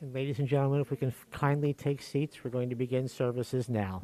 And ladies and gentlemen, if we can kindly take seats, we're going to begin services now.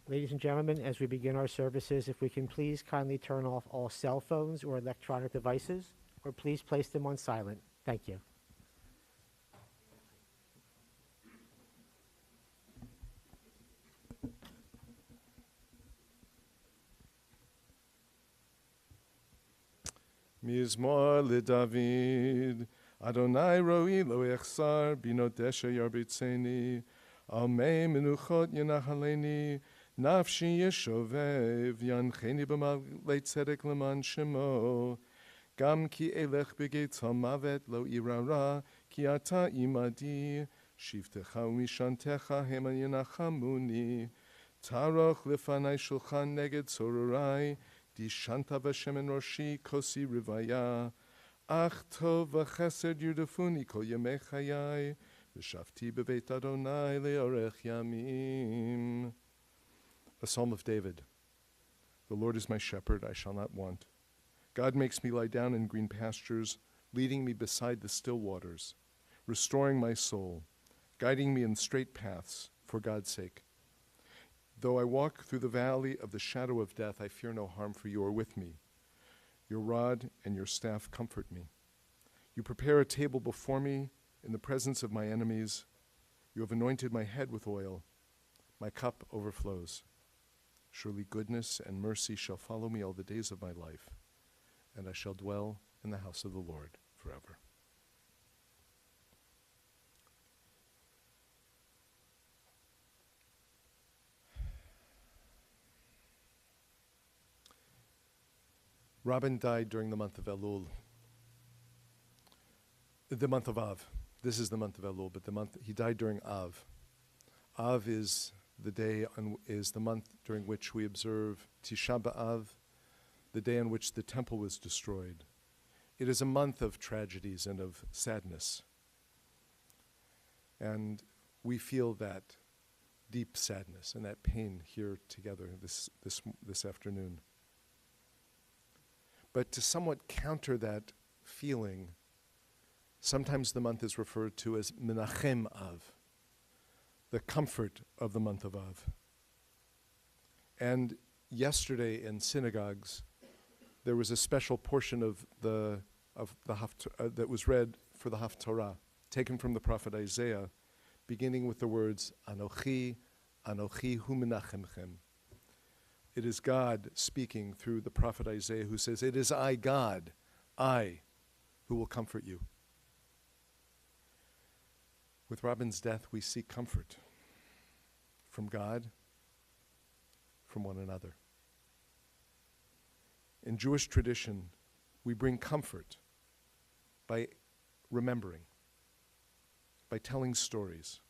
Ladies and gentlemen, as we begin our services, if we can please kindly turn off all cell phones or electronic devices, or please place them on silent. Thank you. Mizmor LeDavid, Adonai roi lo echsar, binodesha yarbitzeni, al mei menuchot yenachaleni, nafshi yeshovev, yancheni b'malei tzedek leman shemo, gam ki elech begeitz hamavet lo irara, ki ata imadi, shivtecha umishantecha hema yenachamuni, taroch lefanai shulchan neged tzorurai, Dishanta v'shemen roshi kosi rivaya, ach tov v'chesed yurdafuni kol yemei chayai, v'shavti b'beit Adonai le'orech yamim. A Psalm of David. The Lord is my shepherd, I shall not want. God makes me lie down in green pastures, leading me beside the still waters, restoring my soul, guiding me in straight paths for God's sake. Though I walk through the valley of the shadow of death, I fear no harm, for you are with me. Your rod and your staff comfort me. You prepare a table before me in the presence of my enemies. You have anointed my head with oil. My cup overflows. Surely goodness and mercy shall follow me all the days of my life, and I shall dwell in the house of the Lord forever. Rabin died during the month of Elul, the month of Av. This is the month of Elul, but he died during Av. Av is the month during which we observe Tisha B'Av, the day on which the temple was destroyed. It is a month of tragedies and of sadness, and we feel that deep sadness and that pain here together this afternoon. But to somewhat counter that feeling, sometimes the month is referred to as Menachem Av, the comfort of the month of Av. And yesterday in synagogues, there was a special portion of that was read for the Haftarah, taken from the prophet Isaiah, beginning with the words, Anochi, Anochi hu menachemchem. It is God speaking through the prophet Isaiah, who says, it is I, God, I, who will comfort you. With Robin's death, we seek comfort from God, from one another. In Jewish tradition, we bring comfort by remembering, by telling stories,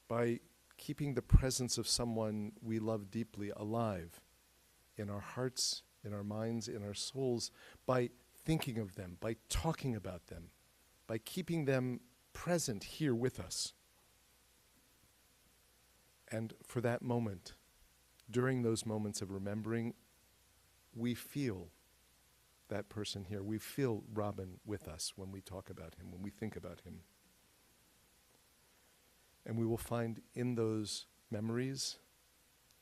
by keeping the presence of someone we love deeply alive in our hearts, in our minds, in our souls, by thinking of them, by talking about them, by keeping them present here with us. And for that moment, during those moments of remembering, we feel that person here. We feel Robin with us when we talk about him, when we think about him. And we will find in those memories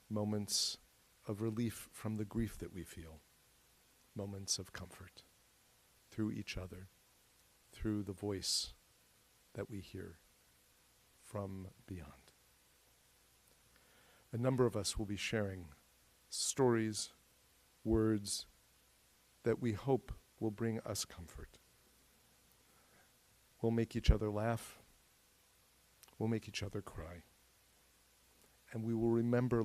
moments of relief from the grief that we feel, moments of comfort through each other, through the voice that we hear from beyond. A number of us will be sharing stories, words that we hope will bring us comfort. We'll make each other laugh. We'll make each other cry. And we will remember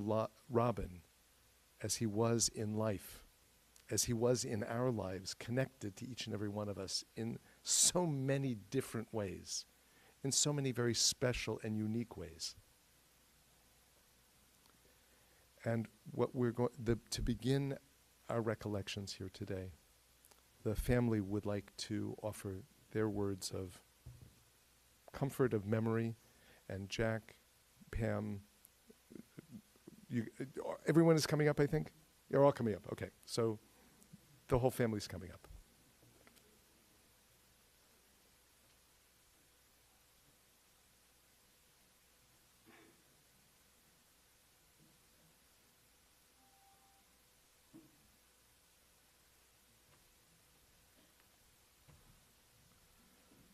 Robin as he was in life, as he was in our lives, connected to each and every one of us in so many different ways, in so many very special and unique ways. And what we're going to begin our recollections here today, the family would like to offer their words of comfort, of memory, and Jack, Pam, everyone is coming up, I think? You're all coming up, okay. So the whole family's coming up.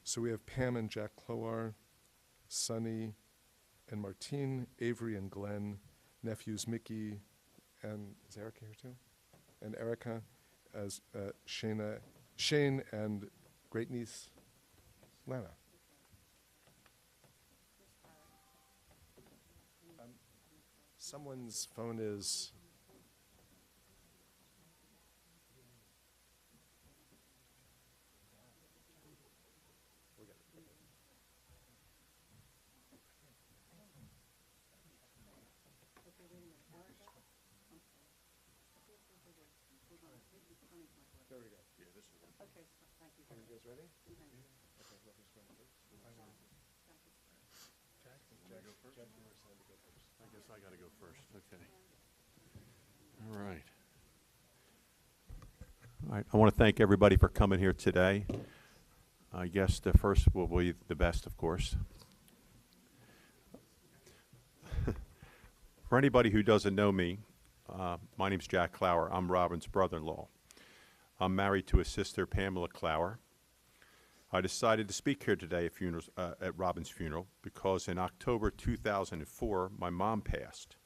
So we have Pam and Jack Cloar, Sonny and Martine, Avery and Glenn, nephews Mickey, and is Erica here too? And Erica, as Shane and great niece Lana. Someone's phone is. There we go. Yeah, this is one. Okay, thank you. Are you guys ready? Thank you. Okay, let me start first. Jack, go first? Jack, you were assigned to go first. I guess I got to go first, okay. All right. All right, I want to thank everybody for coming here today. I guess the first will be the best, of course. For anybody who doesn't know me, my name's Jack Clower. I'm Robin's brother-in-law. I'm married to his sister, Pamela Clower. I decided to speak here today at Robin's funeral because in October 2004, my mom passed.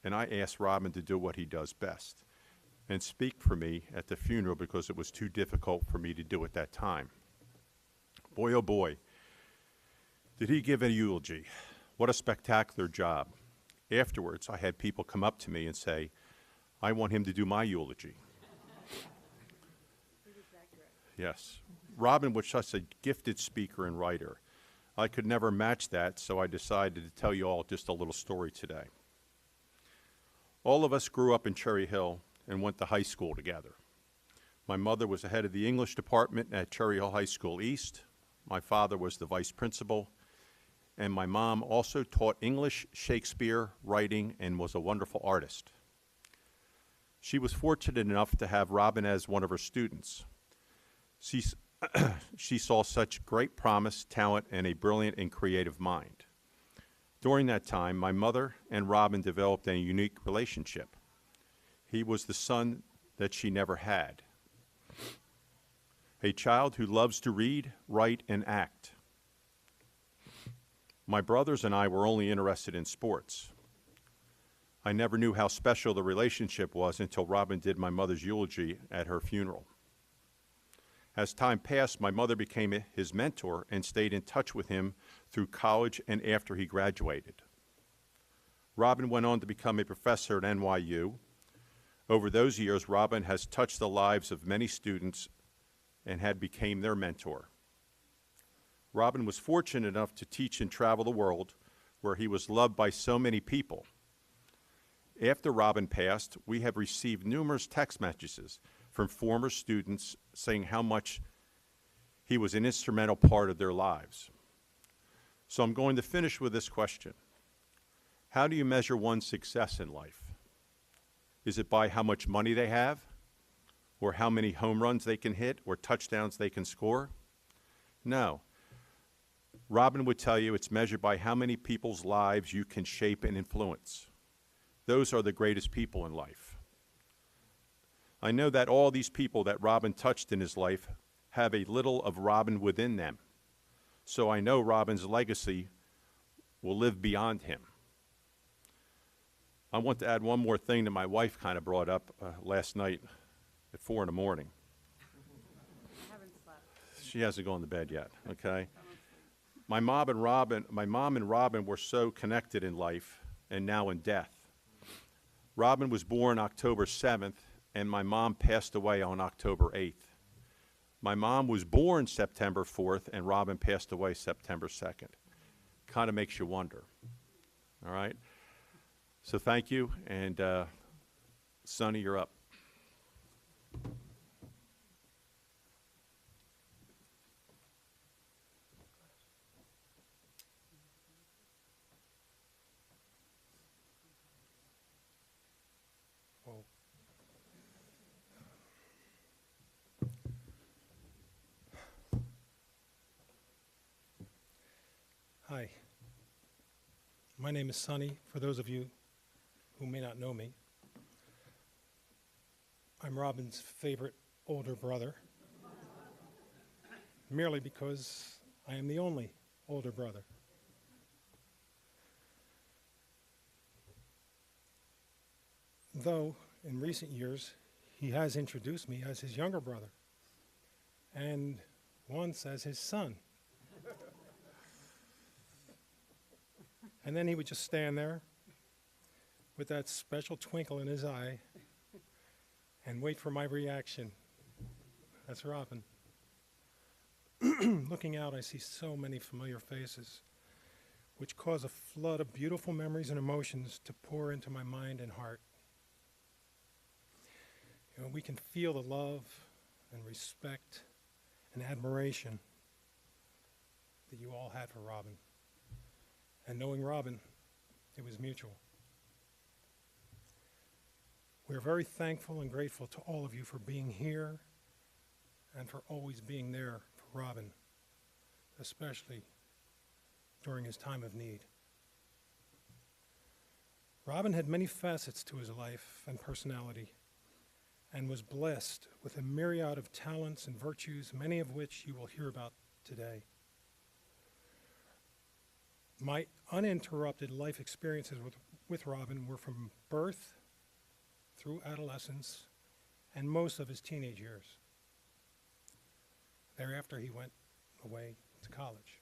And I asked Robin to do what he does best and speak for me at the funeral because it was too difficult for me to do at that time. Boy, oh boy, did he give a eulogy. What a spectacular job. Afterwards, I had people come up to me and say, I want him to do my eulogy. Yes. Robin was such a gifted speaker and writer. I could never match that, so I decided to tell you all just a little story today. All of us grew up in Cherry Hill and went to high school together. My mother was the head of the English department at Cherry Hill High School East. My father was the vice principal. And my mom also taught English, Shakespeare, writing, and was a wonderful artist. She was fortunate enough to have Robin as one of her students. She saw such great promise, talent, and a brilliant and creative mind. During that time, my mother and Robin developed a unique relationship. He was the son that she never had. A child who loves to read, write, and act. My brothers and I were only interested in sports. I never knew how special the relationship was until Robin did my mother's eulogy at her funeral. As time passed, my mother became his mentor and stayed in touch with him through college and after he graduated. Robin went on to become a professor at NYU. Over those years, Robin has touched the lives of many students and had become their mentor. Robin was fortunate enough to teach and travel the world, where he was loved by so many people. After Robin passed, we have received numerous text messages from former students saying how much he was an instrumental part of their lives. So I'm going to finish with this question. How do you measure one's success in life? Is it by how much money they have, or how many home runs they can hit, or touchdowns they can score? No. Robin would tell you it's measured by how many people's lives you can shape and influence. Those are the greatest people in life. I know that all these people that Robin touched in his life have a little of Robin within them. So I know Robin's legacy will live beyond him. I want to add one more thing that my wife kind of brought up last night at 4 in the morning. I haven't slept. She hasn't gone to bed yet, okay? My mom and Robin were so connected in life and now in death. Robin was born October 7th, and my mom passed away on October 8th. My mom was born September 4th, and Robin passed away September 2nd. Kind of makes you wonder, all right? So thank you, and Sonny, you're up. Hi, my name is Sonny, for those of you who may not know me. I'm Robin's favorite older brother, merely because I am the only older brother. Though, in recent years, he has introduced me as his younger brother, and once as his son. And then he would just stand there with that special twinkle in his eye and wait for my reaction. That's Robin. Looking out, I see so many familiar faces, which cause a flood of beautiful memories and emotions to pour into my mind and heart. You know, we can feel the love and respect and admiration that you all had for Robin. And knowing Robin, it was mutual. We are very thankful and grateful to all of you for being here and for always being there for Robin, especially during his time of need. Robin had many facets to his life and personality and was blessed with a myriad of talents and virtues, many of which you will hear about today. My uninterrupted life experiences with Robin were from birth through adolescence and most of his teenage years. Thereafter, he went away to college.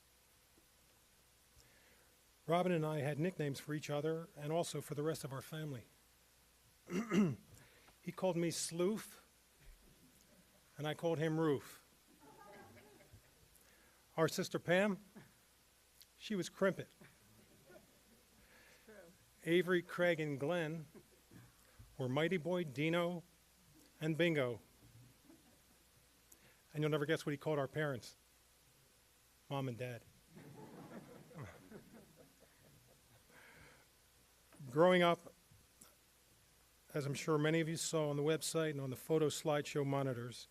Robin and I had nicknames for each other and also for the rest of our family. He called me Sloof, and I called him Roof. Our sister Pam, she was Crimpet. Avery, Craig, and Glenn were Mighty Boy, Dino, and Bingo. And you'll never guess what he called our parents, Mom and Dad. Growing up, as I'm sure many of you saw on the website and on the photo slideshow monitors,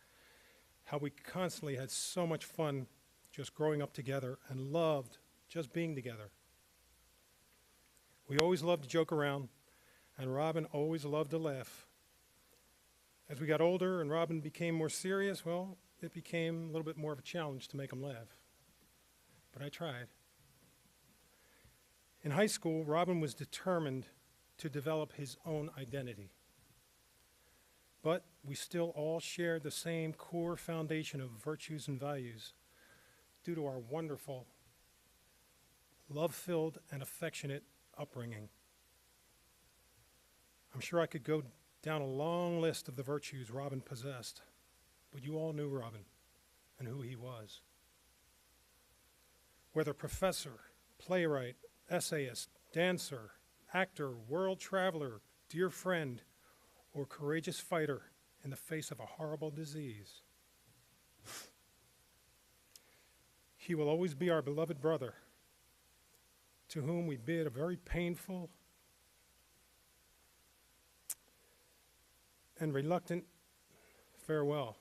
how we constantly had so much fun just growing up together and loved just being together. We always loved to joke around, and Robin always loved to laugh. As we got older and Robin became more serious, well, it became a little bit more of a challenge to make him laugh. But I tried. In high school, Robin was determined to develop his own identity. but we still all shared the same core foundation of virtues and values due to our wonderful, love-filled, and affectionate upbringing. I'm sure I could go down a long list of the virtues Robin possessed, but you all knew Robin and who he was. Whether professor, playwright, essayist, dancer, actor, world traveler, dear friend, or courageous fighter in the face of a horrible disease, he will always be our beloved brother, to whom we bid a very painful and reluctant farewell.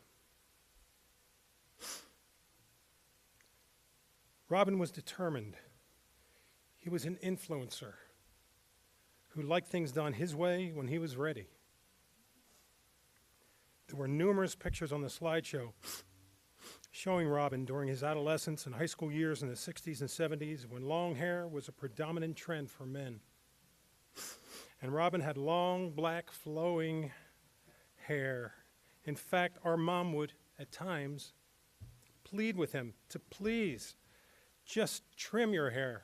Robin was determined. He was an influencer who liked things done his way when he was ready. There were numerous pictures on the slideshow showing Robin during his adolescence and high school years in the 60s and 70s when long hair was a predominant trend for men. And Robin had long, black, flowing hair. In fact, our mom would, at times, plead with him to please just trim your hair.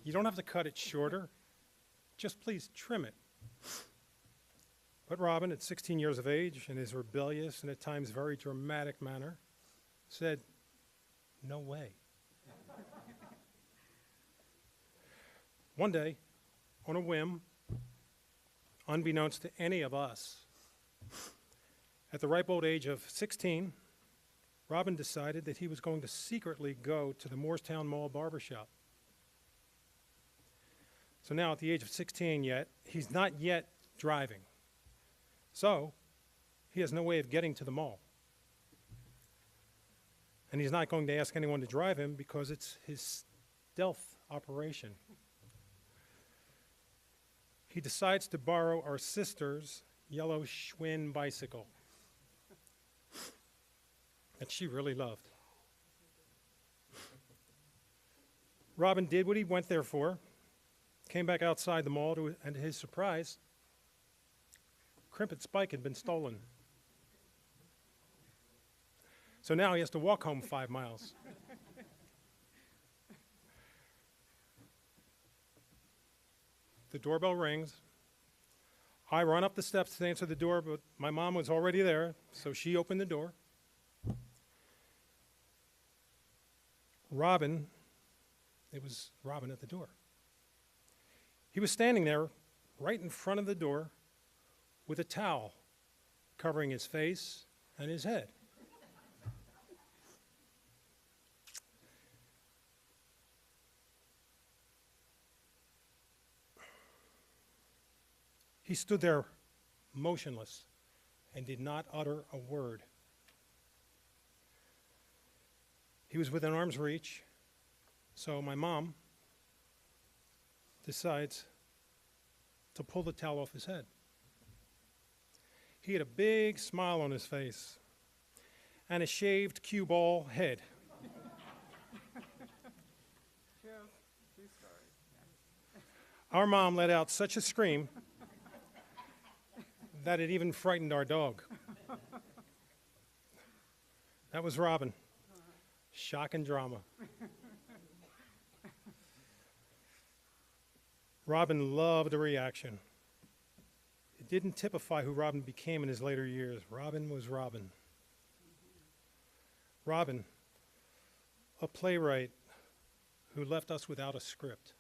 You don't have to cut it shorter. Just please trim it. But Robin, at 16 years of age, in his rebellious and at times very dramatic manner, said, "No way." One day, on a whim, unbeknownst to any of us, at the ripe old age of 16, Robin decided that he was going to secretly go to the Moorestown Mall barbershop. So now at the age of 16 he's not yet driving. So he has no way of getting to the mall. And he's not going to ask anyone to drive him because it's his stealth operation. He decides to borrow our sister's yellow Schwinn bicycle that she really loved. Robin did what he went there for, came back outside the mall, and to his surprise, Crimpet's bike had been stolen. So now he has to walk home 5 miles. The doorbell rings. I run up the steps to answer the door, but my mom was already there, so she opened the door. It was Robin at the door. He was standing there right in front of the door with a towel covering his face and his head. He stood there motionless and did not utter a word. He was within arm's reach, so my mom decides to pull the towel off his head. He had a big smile on his face and a shaved cue ball head. True story. Our mom let out such a scream that it even frightened our dog. That was Robin. Shock and drama. Robin loved a reaction. It didn't typify who Robin became in his later years. Robin was Robin. Robin, a playwright who left us without a script.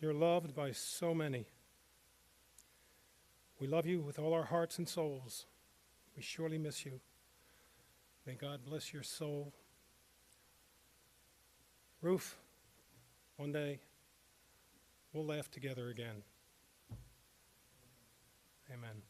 You're loved by so many. We love you with all our hearts and souls. We surely miss you. May God bless your soul. Ruth, one day we'll laugh together again. Amen.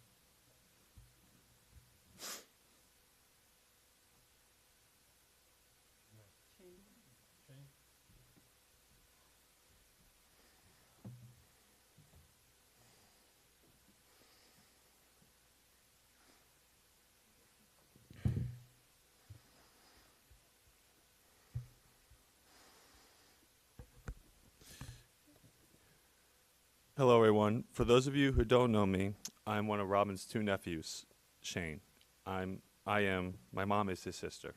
Hello, everyone. For those of you who don't know me, I'm one of Robin's two nephews, Shane. My mom is his sister.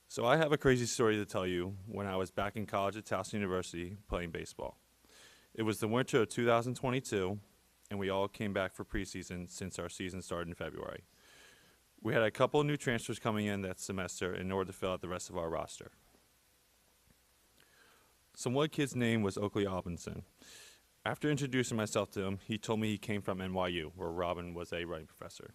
So I have a crazy story to tell you when I was back in college at Towson University playing baseball. It was the winter of 2022, and we all came back for preseason since our season started in February. We had a couple of new transfers coming in that semester in order to fill out the rest of our roster. So one kid's name was Oakley Albinson. After introducing myself to him, he told me he came from NYU, where Robin was a writing professor.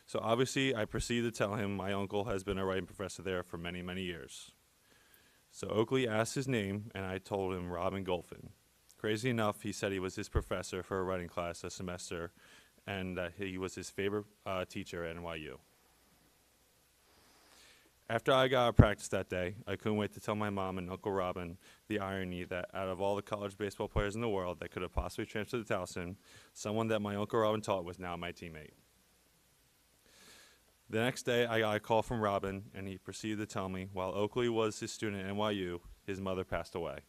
So obviously, I proceeded to tell him my uncle has been a writing professor there for many, many years. So Oakley asked his name, and I told him Robin Goldfin. Crazy enough, he said he was his professor for a writing class a semester, and that he was his favorite teacher at NYU. After I got out of practice that day, I couldn't wait to tell my mom and Uncle Robin the irony that out of all the college baseball players in the world that could have possibly transferred to Towson, someone that my Uncle Robin taught was now my teammate. The next day, I got a call from Robin, and he proceeded to tell me while Oakley was his student at NYU, his mother passed away.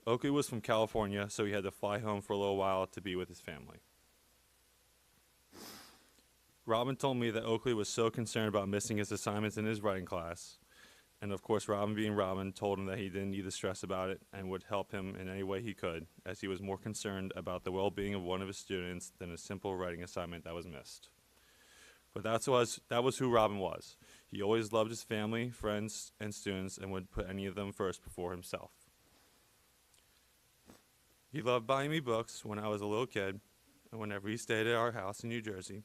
Oakley was from California, so he had to fly home for a little while to be with his family. Robin told me that Oakley was so concerned about missing his assignments in his writing class, and of course Robin being Robin told him that he didn't need to stress about it and would help him in any way he could, as he was more concerned about the well-being of one of his students than a simple writing assignment that was missed. But that was who Robin was. He always loved his family, friends, and students and would put any of them first before himself. He loved buying me books when I was a little kid, and whenever he stayed at our house in New Jersey,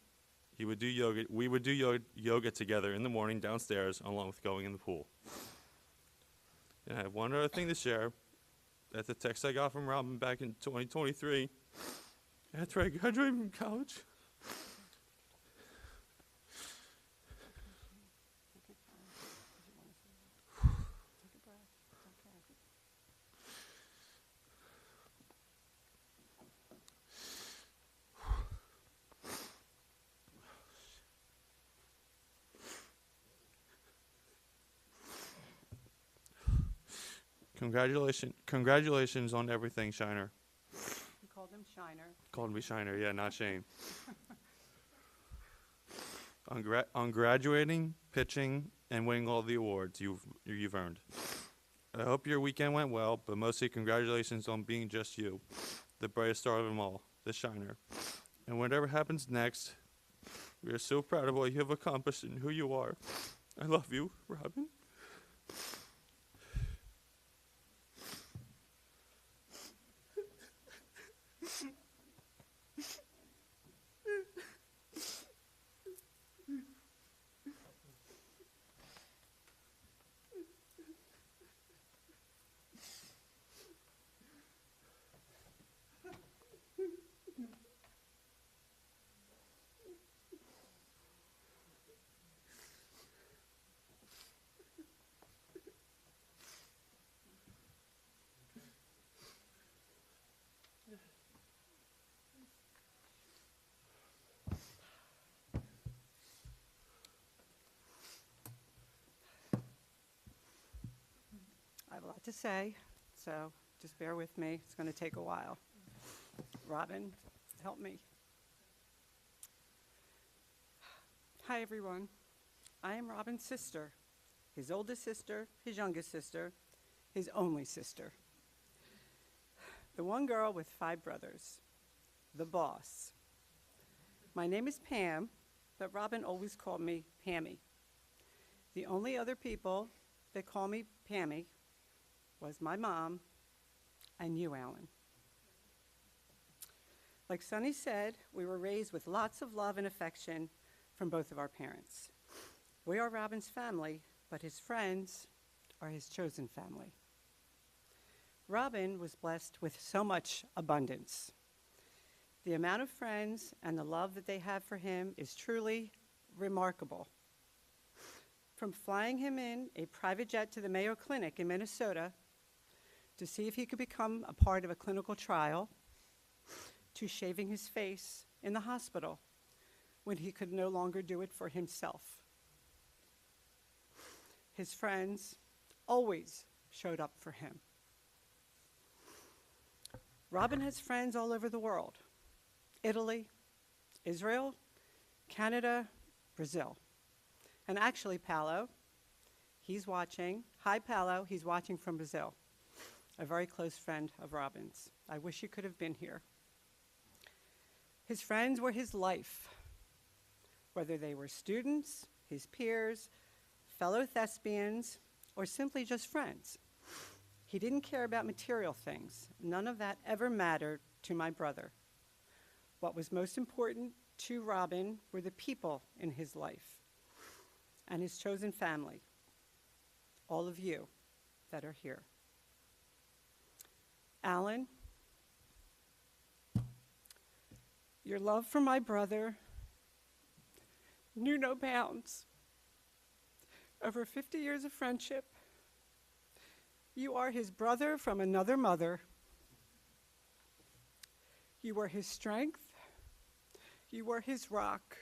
we would do yoga together in the morning downstairs along with going in the pool. And I have one other thing to share. That's a text I got from Robin back in 2023 after I graduated from college. Congratulations on everything, Shiner. You called him Shiner. Called me Shiner, yeah, not Shane. on graduating, pitching, and winning all the awards you've earned. I hope your weekend went well, but mostly congratulations on being just you, the brightest star of them all, the Shiner. And whatever happens next, we are so proud of what you have accomplished and who you are. I love you, Robin. I have a lot to say, so just bear with me. It's going to take a while. Robin, help me. Hi, everyone. I am Robin's sister, his oldest sister, his youngest sister, his only sister. The one girl with 5 brothers, the boss. My name is Pam, but Robin always called me Pammy. The only other people that call me Pammy was my mom and you, Alan. Like Sonny said, we were raised with lots of love and affection from both of our parents. We are Robin's family, but his friends are his chosen family. Robin was blessed with so much abundance. The amount of friends and the love that they have for him is truly remarkable. From flying him in a private jet to the Mayo Clinic in Minnesota to see if he could become a part of a clinical trial, to shaving his face in the hospital when he could no longer do it for himself. His friends always showed up for him. Robin has friends all over the world: Italy, Israel, Canada, Brazil. And actually, Paolo, he's watching. Hi, Paolo, he's watching from Brazil, a very close friend of Robin's. I wish you could have been here. His friends were his life, whether they were students, his peers, fellow thespians, or simply just friends. He didn't care about material things. None of that ever mattered to my brother. What was most important to Robin were the people in his life and his chosen family, all of you that are here. Alan, your love for my brother knew no bounds. Over 50 years of friendship, you are his brother from another mother. You were his strength. You were his rock.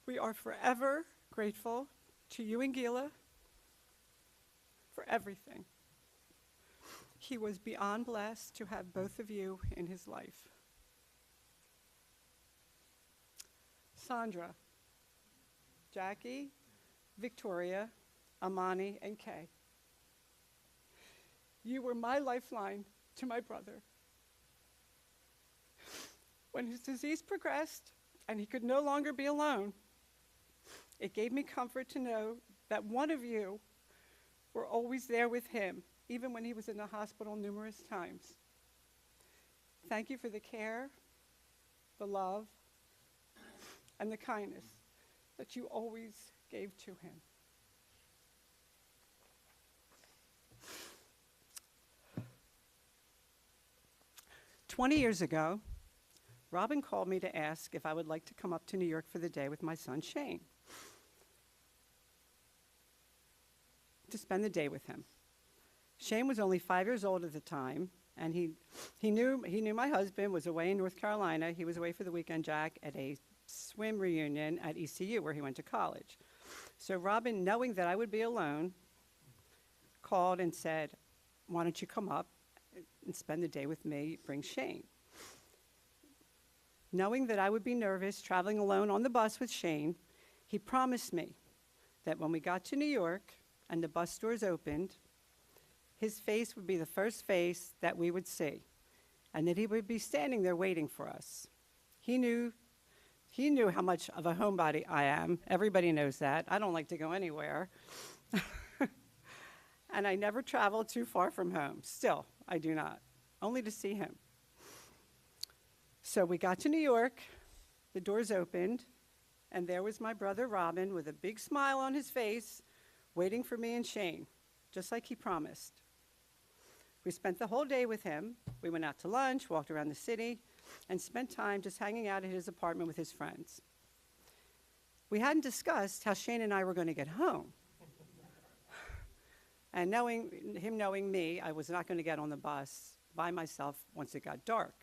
We are forever grateful to you and Gila for everything. He was beyond blessed to have both of you in his life. Sandra, Jackie, Victoria, Amani, and Kay. You were my lifeline to my brother. When his disease progressed and he could no longer be alone, it gave me comfort to know that one of you were always there with him, even when he was in the hospital numerous times. Thank you for the care, the love, and the kindness that you always gave to him. "20 years ago, Robin called me to ask if I would like to come up to New York for the day with my son Shane, to spend the day with him. Shane was only 5 years old at the time, and he knew my husband was away in North Carolina. He was away for the weekend, Jack, at a swim reunion at ECU, where he went to college. So Robin, knowing that I would be alone, called and said, why don't you come up and spend the day with me, bring Shane. Knowing that I would be nervous traveling alone on the bus with Shane, he promised me that when we got to New York and the bus doors opened, his face would be the first face that we would see, and that he would be standing there waiting for us. He knew how much of a homebody I am. Everybody knows that. I don't like to go anywhere. And I never travel too far from home. Still, I do not, only to see him. So we got to New York, the doors opened, and there was my brother Robin with a big smile on his face, waiting for me and Shane, just like he promised. We spent the whole day with him. We went out to lunch, walked around the city, and spent time just hanging out at his apartment with his friends. We hadn't discussed how Shane and I were going to get home. And knowing me, I was not going to get on the bus by myself once it got dark.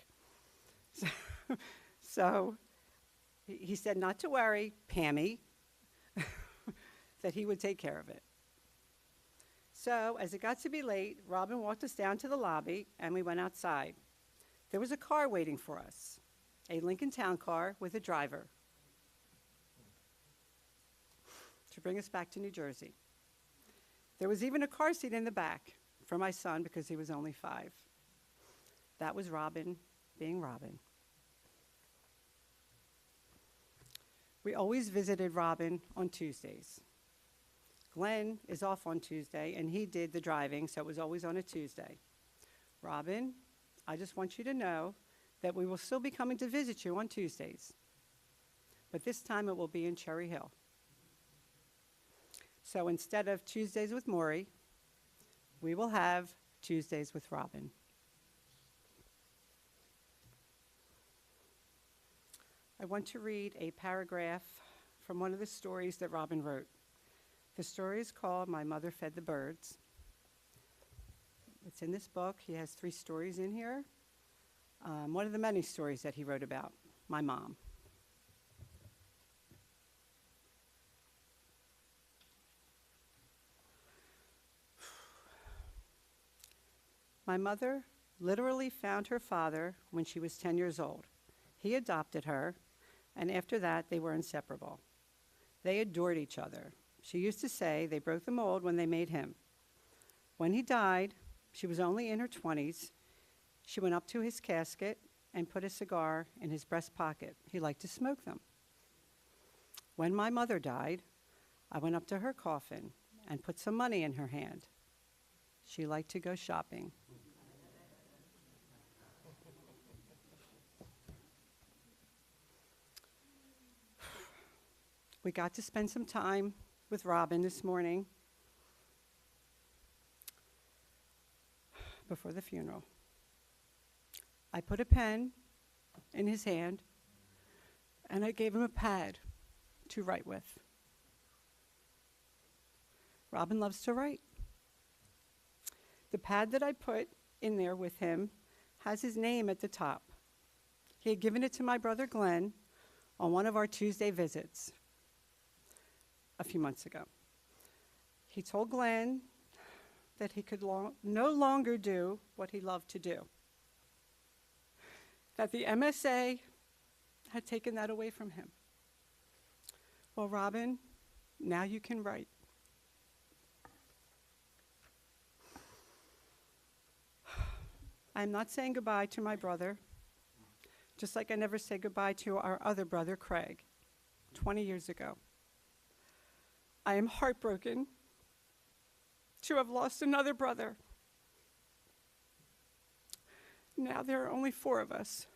So he said not to worry, Pammy, that he would take care of it. So as it got to be late, Robin walked us down to the lobby, and we went outside. There was a car waiting for us, a Lincoln Town car with a driver, to bring us back to New Jersey. There was even a car seat in the back for my son because he was only 5. That was Robin being Robin. We always visited Robin on Tuesdays. Glenn is off on Tuesday, and he did the driving, so it was always on a Tuesday. Robin, I just want you to know that we will still be coming to visit you on Tuesdays, but this time it will be in Cherry Hill. So instead of Tuesdays with Maury, we will have Tuesdays with Robin. I want to read a paragraph from one of the stories that Robin wrote. The story is called My Mother Fed the Birds. It's in this book. He has 3 stories in here. One of the many stories that he wrote about my mom. My mother literally found her father when she was 10 years old. He adopted her, and after that, they were inseparable. They adored each other. She used to say they broke the mold when they made him. When he died, she was only in her 20s. She went up to his casket and put a cigar in his breast pocket. He liked to smoke them. When my mother died, I went up to her coffin and put some money in her hand. She liked to go shopping. We got to spend some time with Robin this morning before the funeral. I put a pen in his hand, and I gave him a pad to write with. Robin loves to write. The pad that I put in there with him has his name at the top. He had given it to my brother Glenn on one of our Tuesday visits a few months ago. He told Glenn that he could no longer do what he loved to do, that the MSA had taken that away from him. Well, Robin, now you can write. I'm not saying goodbye to my brother, just like I never said goodbye to our other brother, Craig, 20 years ago. I am heartbroken to have lost another brother. Now there are only 4 of us.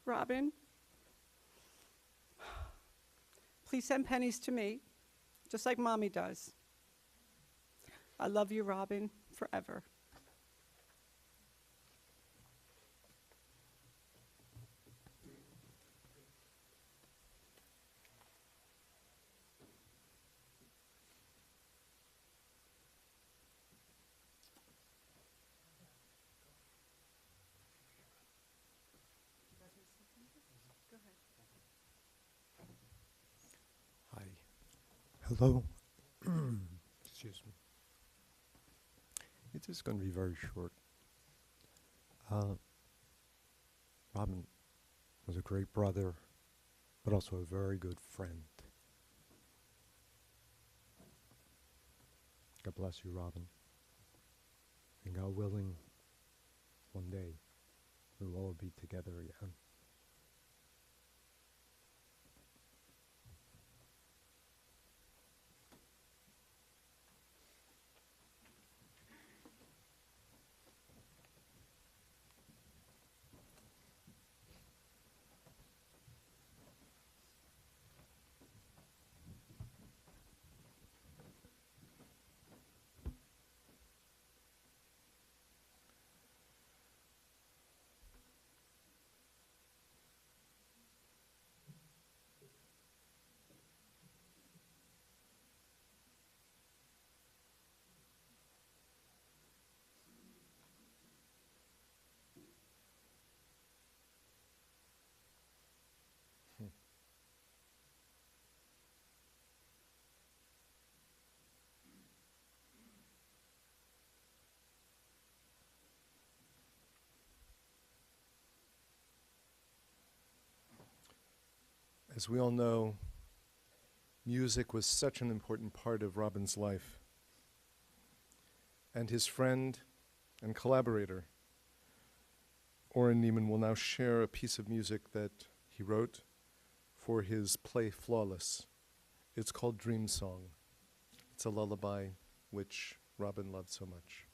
Robin, please send pennies to me, just like Mommy does. I love you, Robin, forever. Hi. Hello. Excuse me. It is going to be very short. Robin was a great brother, but also a very good friend. God bless you, Robin. And God willing, one day we will all be together again. As we all know, music was such an important part of Robin's life. And his friend and collaborator, Oren Neiman, will now share a piece of music that he wrote for his play Flawless. It's called Dream Song. It's a lullaby which Robin loved so much.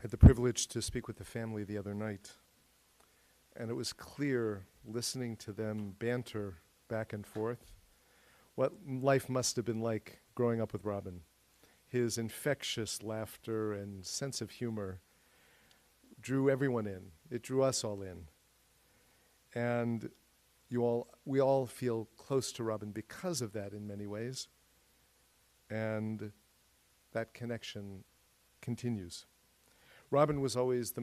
had the privilege to speak with the family the other night, and it was clear, listening to them banter back and forth, what life must have been like growing up with Robin. His infectious laughter and sense of humor drew everyone in. It drew us all in. And we all feel close to Robin because of that in many ways. And that connection continues. Robin was always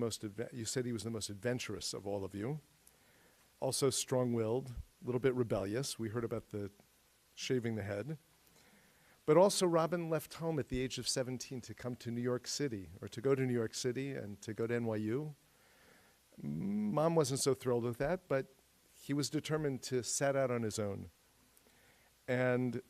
you said he was the most adventurous of all of you. Also strong-willed, a little bit rebellious. We heard about the shaving the head. But also Robin left home at the age of 17 to come to New York City, or to go to New York City and to go to NYU. Mom wasn't so thrilled with that, but he was determined to set out on his own. And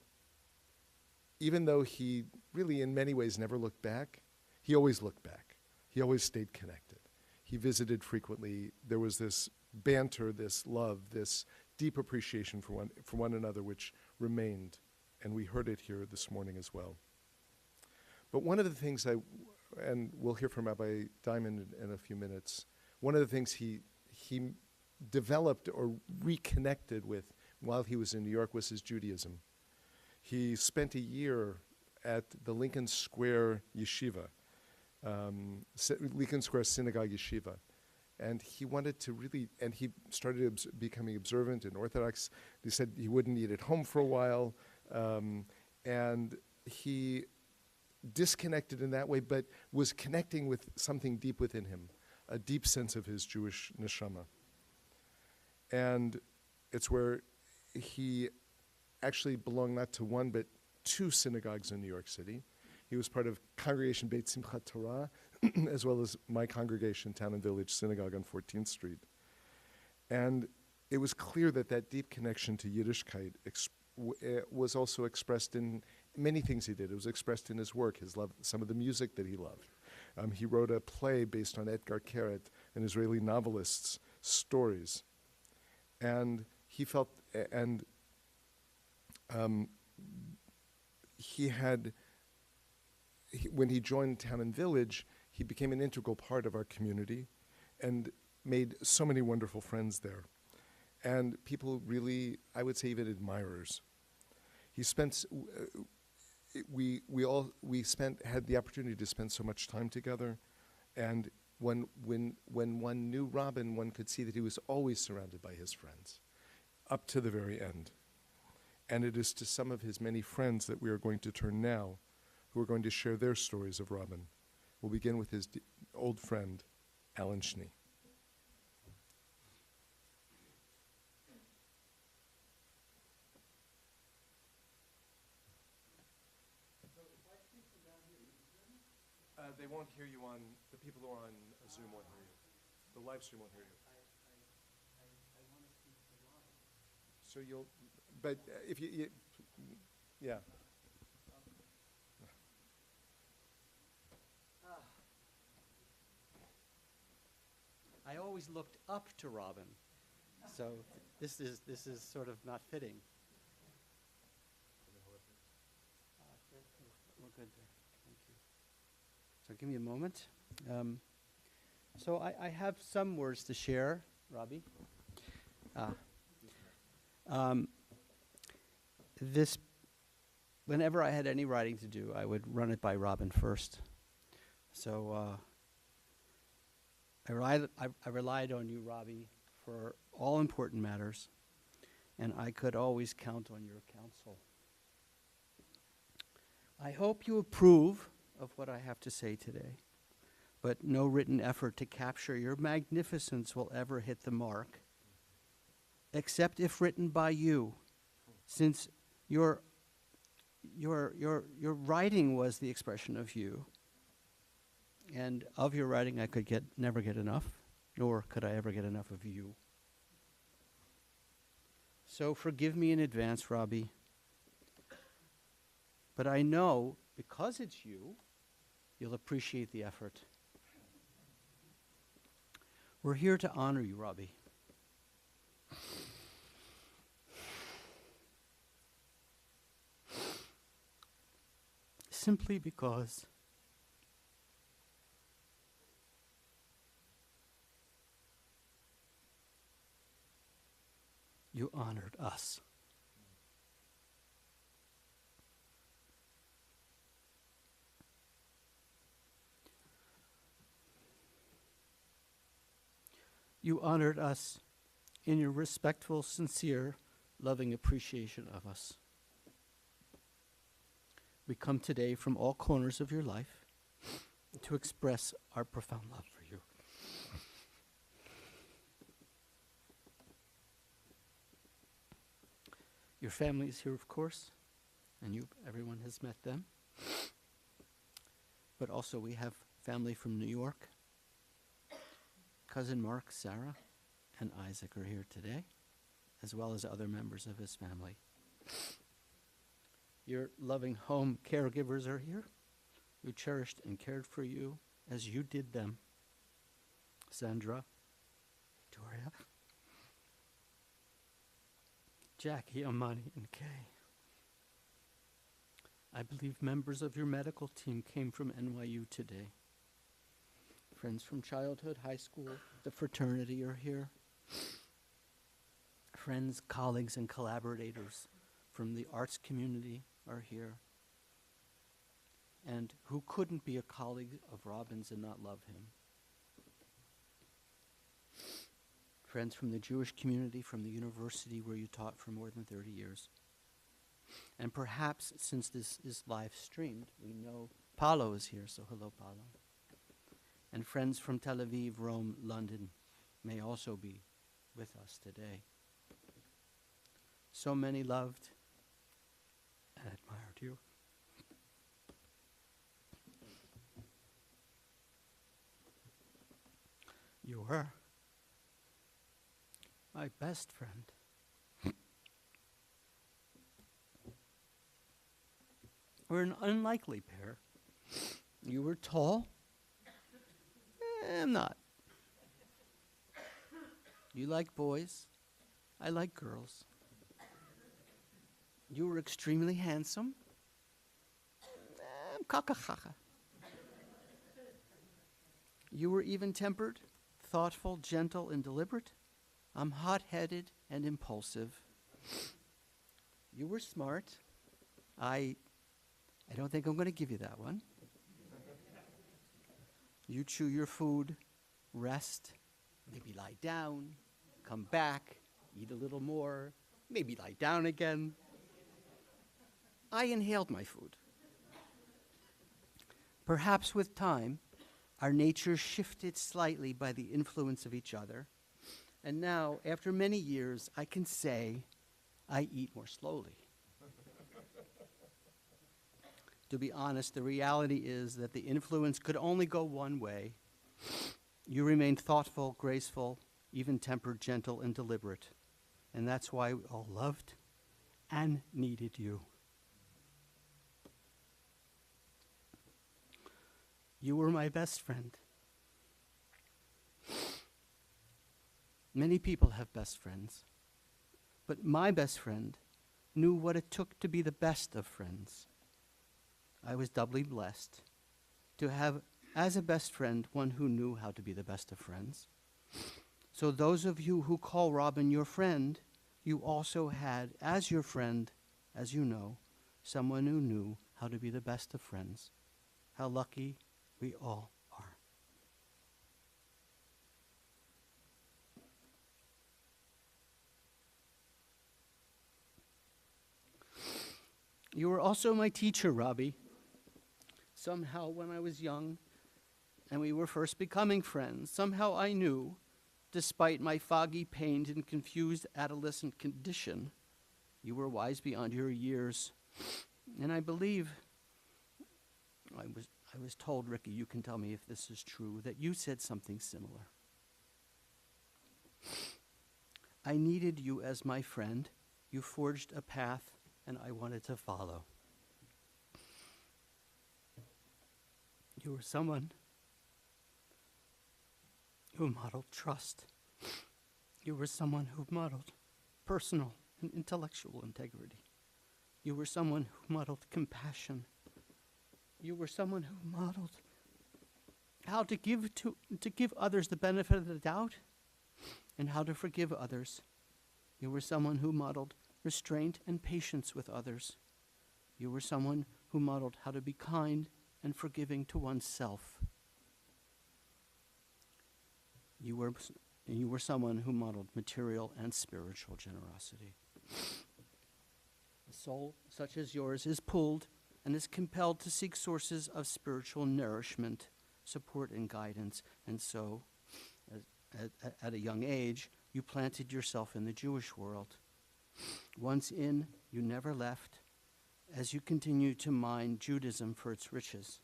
even though he really in many ways never looked back, he always looked back. He always stayed connected. He visited frequently. There was this banter, this love, this deep appreciation for one another, which remained, and we heard it here this morning as well. But one of the things and we'll hear from Rabbi Diamond in a few minutes, one of the things he developed or reconnected with while he was in New York was his Judaism. He spent a year at the Lincoln Square Yeshiva, Lincoln Square Synagogue Yeshiva. And he wanted to really, and he started becoming observant and Orthodox. He said he wouldn't eat at home for a while. And he disconnected in that way, but was connecting with something deep within him, a deep sense of his Jewish neshama. And it's where he actually belonged not to one, but two synagogues in New York City. He was part of Congregation Beit Simchat Torah, as well as my congregation, Town and Village Synagogue on 14th Street. And it was clear that that deep connection to Yiddishkeit was also expressed in many things he did. It was expressed in his work, his love, some of the music that he loved. He wrote a play based on Etgar Keret, an Israeli novelist's stories. And he felt, when he joined Town and Village, he became an integral part of our community and made so many wonderful friends there. And people really, I would say even admirers. He spent, had the opportunity to spend so much time together. And when one knew Robin, one could see that he was always surrounded by his friends, up to the very end. And it is to some of his many friends that we are going to turn now, who are going to share their stories of Robin. We'll begin with his old friend, Alan Schnee. They won't hear you the people who are on Zoom won't hear you. The live stream won't hear you. I want to speak to live. So but if yeah. I always looked up to Robin, so this is sort of not fitting. We're good there. Thank you. So give me a moment. So I have some words to share, Robbie. Whenever I had any writing to do, I would run it by Robin first. So I relied on you, Robbie, for all important matters, and I could always count on your counsel. I hope you approve of what I have to say today, but no written effort to capture your magnificence will ever hit the mark, except if written by you, since your writing was the expression of you. And of your writing, I could never get enough, nor could I ever get enough of you. So forgive me in advance, Robbie. But I know, because it's you, you'll appreciate the effort. We're here to honor you, Robbie. Simply because You honored us. You honored us in your respectful, sincere, loving appreciation of us. We come today from all corners of your life to express our profound love for you. Your family is here, of course, and everyone has met them. But also we have family from New York. Cousin Mark, Sarah, and Isaac are here today, as well as other members of his family. Your loving home caregivers are here, who cherished and cared for you as you did them. Sandra, Victoria, Jackie, Amani, and Kay. I believe members of your medical team came from NYU today. Friends from childhood, high school, the fraternity are here. Friends, colleagues, and collaborators from the arts community are here. And who couldn't be a colleague of Robin's and not love him? Friends from the Jewish community, from the university where you taught for more than 30 years. And perhaps, since this is live streamed, we know Paolo is here, so hello, Paolo. And friends from Tel Aviv, Rome, London may also be with us today. So many loved and admired you. You were my best friend. We're an unlikely pair. You were tall. I'm not. You like boys. I like girls. You were extremely handsome. I'm kaka-kaka. You were even-tempered, thoughtful, gentle, and deliberate. I'm hot-headed and impulsive. You were smart. I don't think I'm going to give you that one. You chew your food, rest, maybe lie down, come back, eat a little more, maybe lie down again. I inhaled my food. Perhaps with time, our natures shifted slightly by the influence of each other. And now, after many years, I can say I eat more slowly. To be honest, the reality is that the influence could only go one way. You remained thoughtful, graceful, even-tempered, gentle, and deliberate. And that's why we all loved and needed you. You were my best friend. Many people have best friends, but my best friend knew what it took to be the best of friends. I was doubly blessed to have, as a best friend, one who knew how to be the best of friends. So those of you who call Robin your friend, you also had, as your friend, as you know, someone who knew how to be the best of friends. How lucky we all are. You were also my teacher, Robbie. Somehow, when I was young and we were first becoming friends, somehow I knew, despite my foggy, pained, and confused adolescent condition, you were wise beyond your years. And I believe, I was told, Ricky, you can tell me if this is true, that you said something similar. I needed you as my friend. You forged a path, and I wanted to follow. You were someone who modeled trust. You were someone who modeled personal and intellectual integrity. You were someone who modeled compassion. You were someone who modeled how to give others the benefit of the doubt and how to forgive others You were someone who modeled restraint and patience with others. You were someone who modeled how to be kind and forgiving to oneself. You were someone who modeled material and spiritual generosity. A soul such as yours is pulled and is compelled to seek sources of spiritual nourishment, support, and guidance. And so, at a young age, you planted yourself in the Jewish world. Once in, you never left, as you continued to mine Judaism for its riches.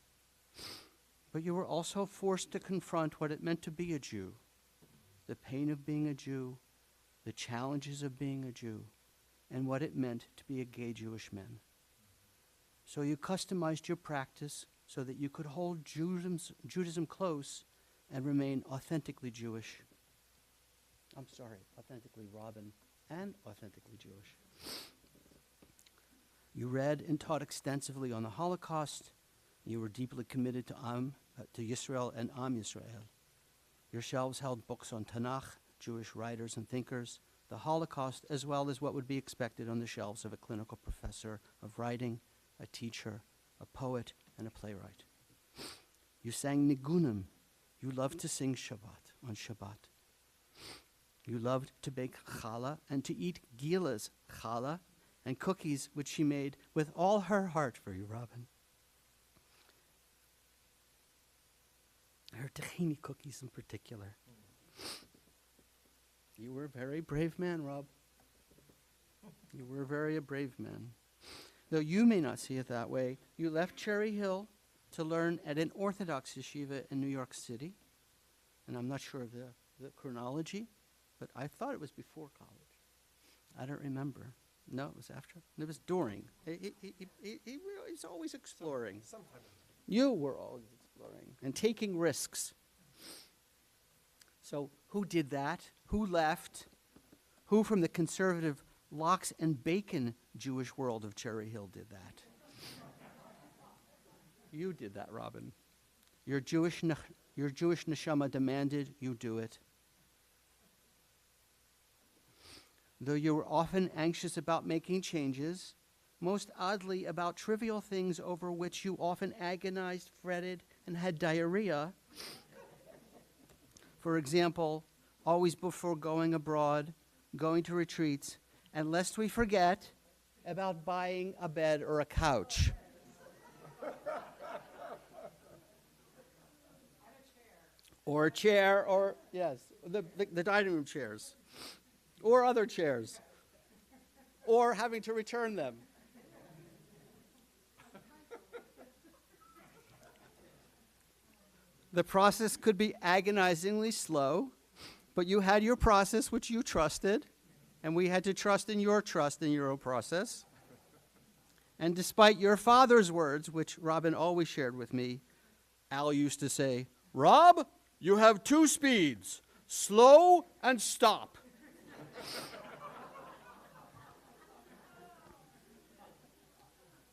But you were also forced to confront what it meant to be a Jew, the pain of being a Jew, the challenges of being a Jew, and what it meant to be a gay Jewish man. So you customized your practice so that you could hold Judaism close and remain authentically Jewish. Authentically Robin and authentically Jewish. You read and taught extensively on the Holocaust. You were deeply committed to Yisrael and Am Yisrael. Your shelves held books on Tanakh, Jewish writers and thinkers, the Holocaust, as well as what would be expected on the shelves of a clinical professor of writing, a teacher, a poet, and a playwright. You sang nigunim. You loved to sing Shabbat on Shabbat. You loved to bake challah and to eat Gila's challah and cookies, which she made with all her heart for you, Robin. Her tahini cookies in particular. You were a very brave man, Rob. You were a brave man. Though you may not see it that way, you left Cherry Hill to learn at an Orthodox yeshiva in New York City. And I'm not sure of the chronology, but I thought it was before college. I don't remember. No, it was after. It was during. He's always exploring. You were always exploring and taking risks. So who did that? Who left? Who from the conservative lox and bacon Jewish world of Cherry Hill did that? You did that, Robin. Your Jewish neshama demanded you do it. Though you were often anxious about making changes, most oddly about trivial things over which you often agonized, fretted, and had diarrhea. For example, always before going abroad, going to retreats, and lest we forget about buying a bed or a couch. Or a chair, or, yes, the dining room chairs. Or other chairs. Or having to return them. The process could be agonizingly slow, but you had your process which you trusted, and we had to trust in your own process. And despite your father's words, which Robin always shared with me, Al used to say, "Rob, you have two speeds, slow and stop."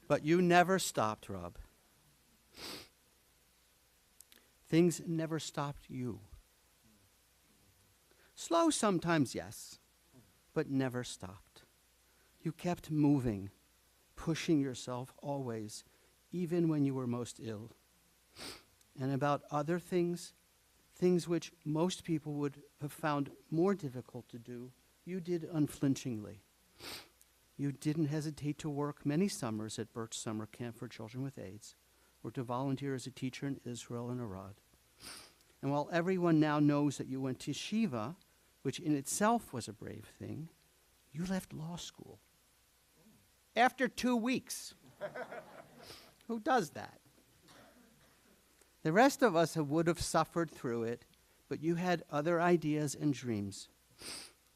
But you never stopped, Rob. Things never stopped you. Slow sometimes, yes, but never stopped. You kept moving, pushing yourself always, even when you were most ill. And about other things, things which most people would have found more difficult to do, you did unflinchingly. You didn't hesitate to work many summers at Birch Summer Camp for Children with AIDS, or to volunteer as a teacher in Israel and Arad. And while everyone now knows that you went to Shiva, which in itself was a brave thing, you left law school. After 2 weeks. Who does that? The rest of us would have suffered through it, but you had other ideas and dreams.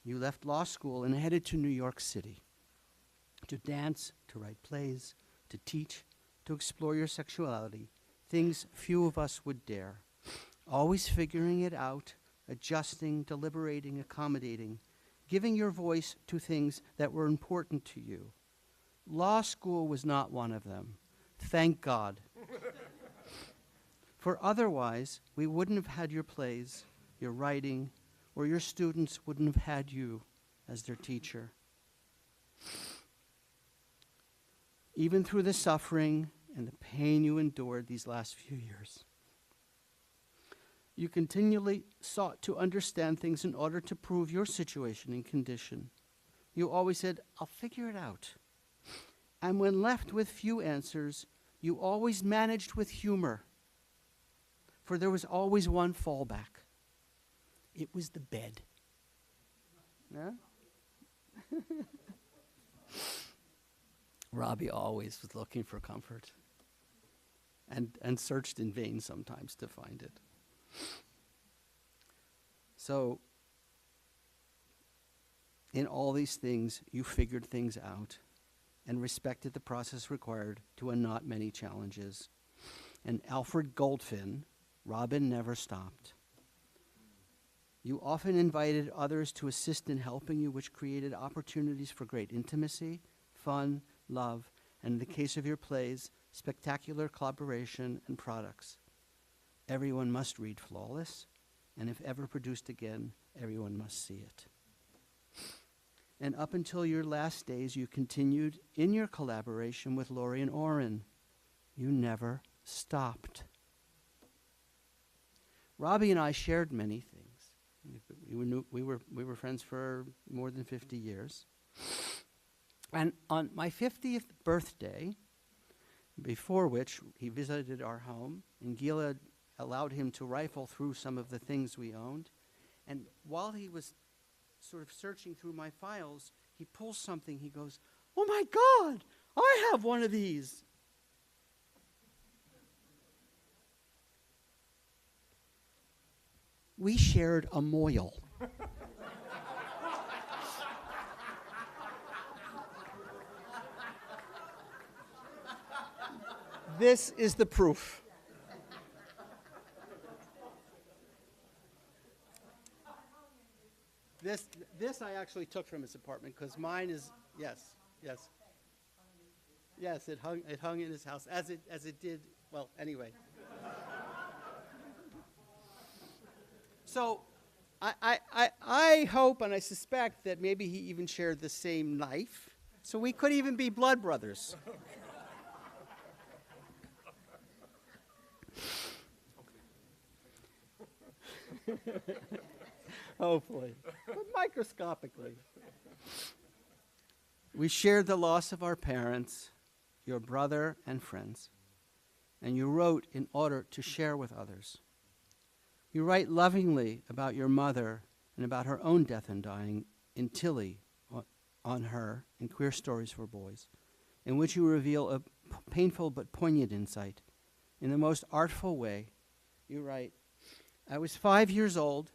You left law school and headed to New York City to dance, to write plays, to teach, to explore your sexuality, things few of us would dare. Always figuring it out, adjusting, deliberating, accommodating, giving your voice to things that were important to you. Law school was not one of them. Thank God. For otherwise, we wouldn't have had your plays, your writing, or your students wouldn't have had you as their teacher. Even through the suffering and the pain you endured these last few years, you continually sought to understand things in order to prove your situation and condition. You always said, I'll figure it out. And when left with few answers, you always managed with humor. For there was always one fallback. It was the bed. Yeah? Robbie always was looking for comfort and searched in vain sometimes to find it. So, in all these things, you figured things out and respected the process required to unknot many challenges. And Alfred Goldfin, Robin never stopped. You often invited others to assist in helping you, which created opportunities for great intimacy, fun, love, and in the case of your plays, spectacular collaboration and products. Everyone must read Flawless, and if ever produced again, everyone must see it. And up until your last days, you continued in your collaboration with Laurie and Orrin. You never stopped. Robbie and I shared many things. We were friends for more than 50 years. And on my 50th birthday, before which he visited our home, and Gila allowed him to rifle through some of the things we owned. And while he was sort of searching through my files, he pulls something. He goes, "Oh my God, I have one of these." We shared a moil. This is the proof. This I actually took from his apartment because mine is yes. It hung in his house as it did. Well, anyway. So, I hope and I suspect that maybe he even shared the same knife, so we could even be blood brothers. Hopefully, but microscopically. We shared the loss of our parents, your brother and friends, and you wrote in order to share with others. You write lovingly about your mother and about her own death and dying in Tilly, on her, in Queer Stories for Boys, in which you reveal a painful but poignant insight. In the most artful way, you write, "I was 5 years old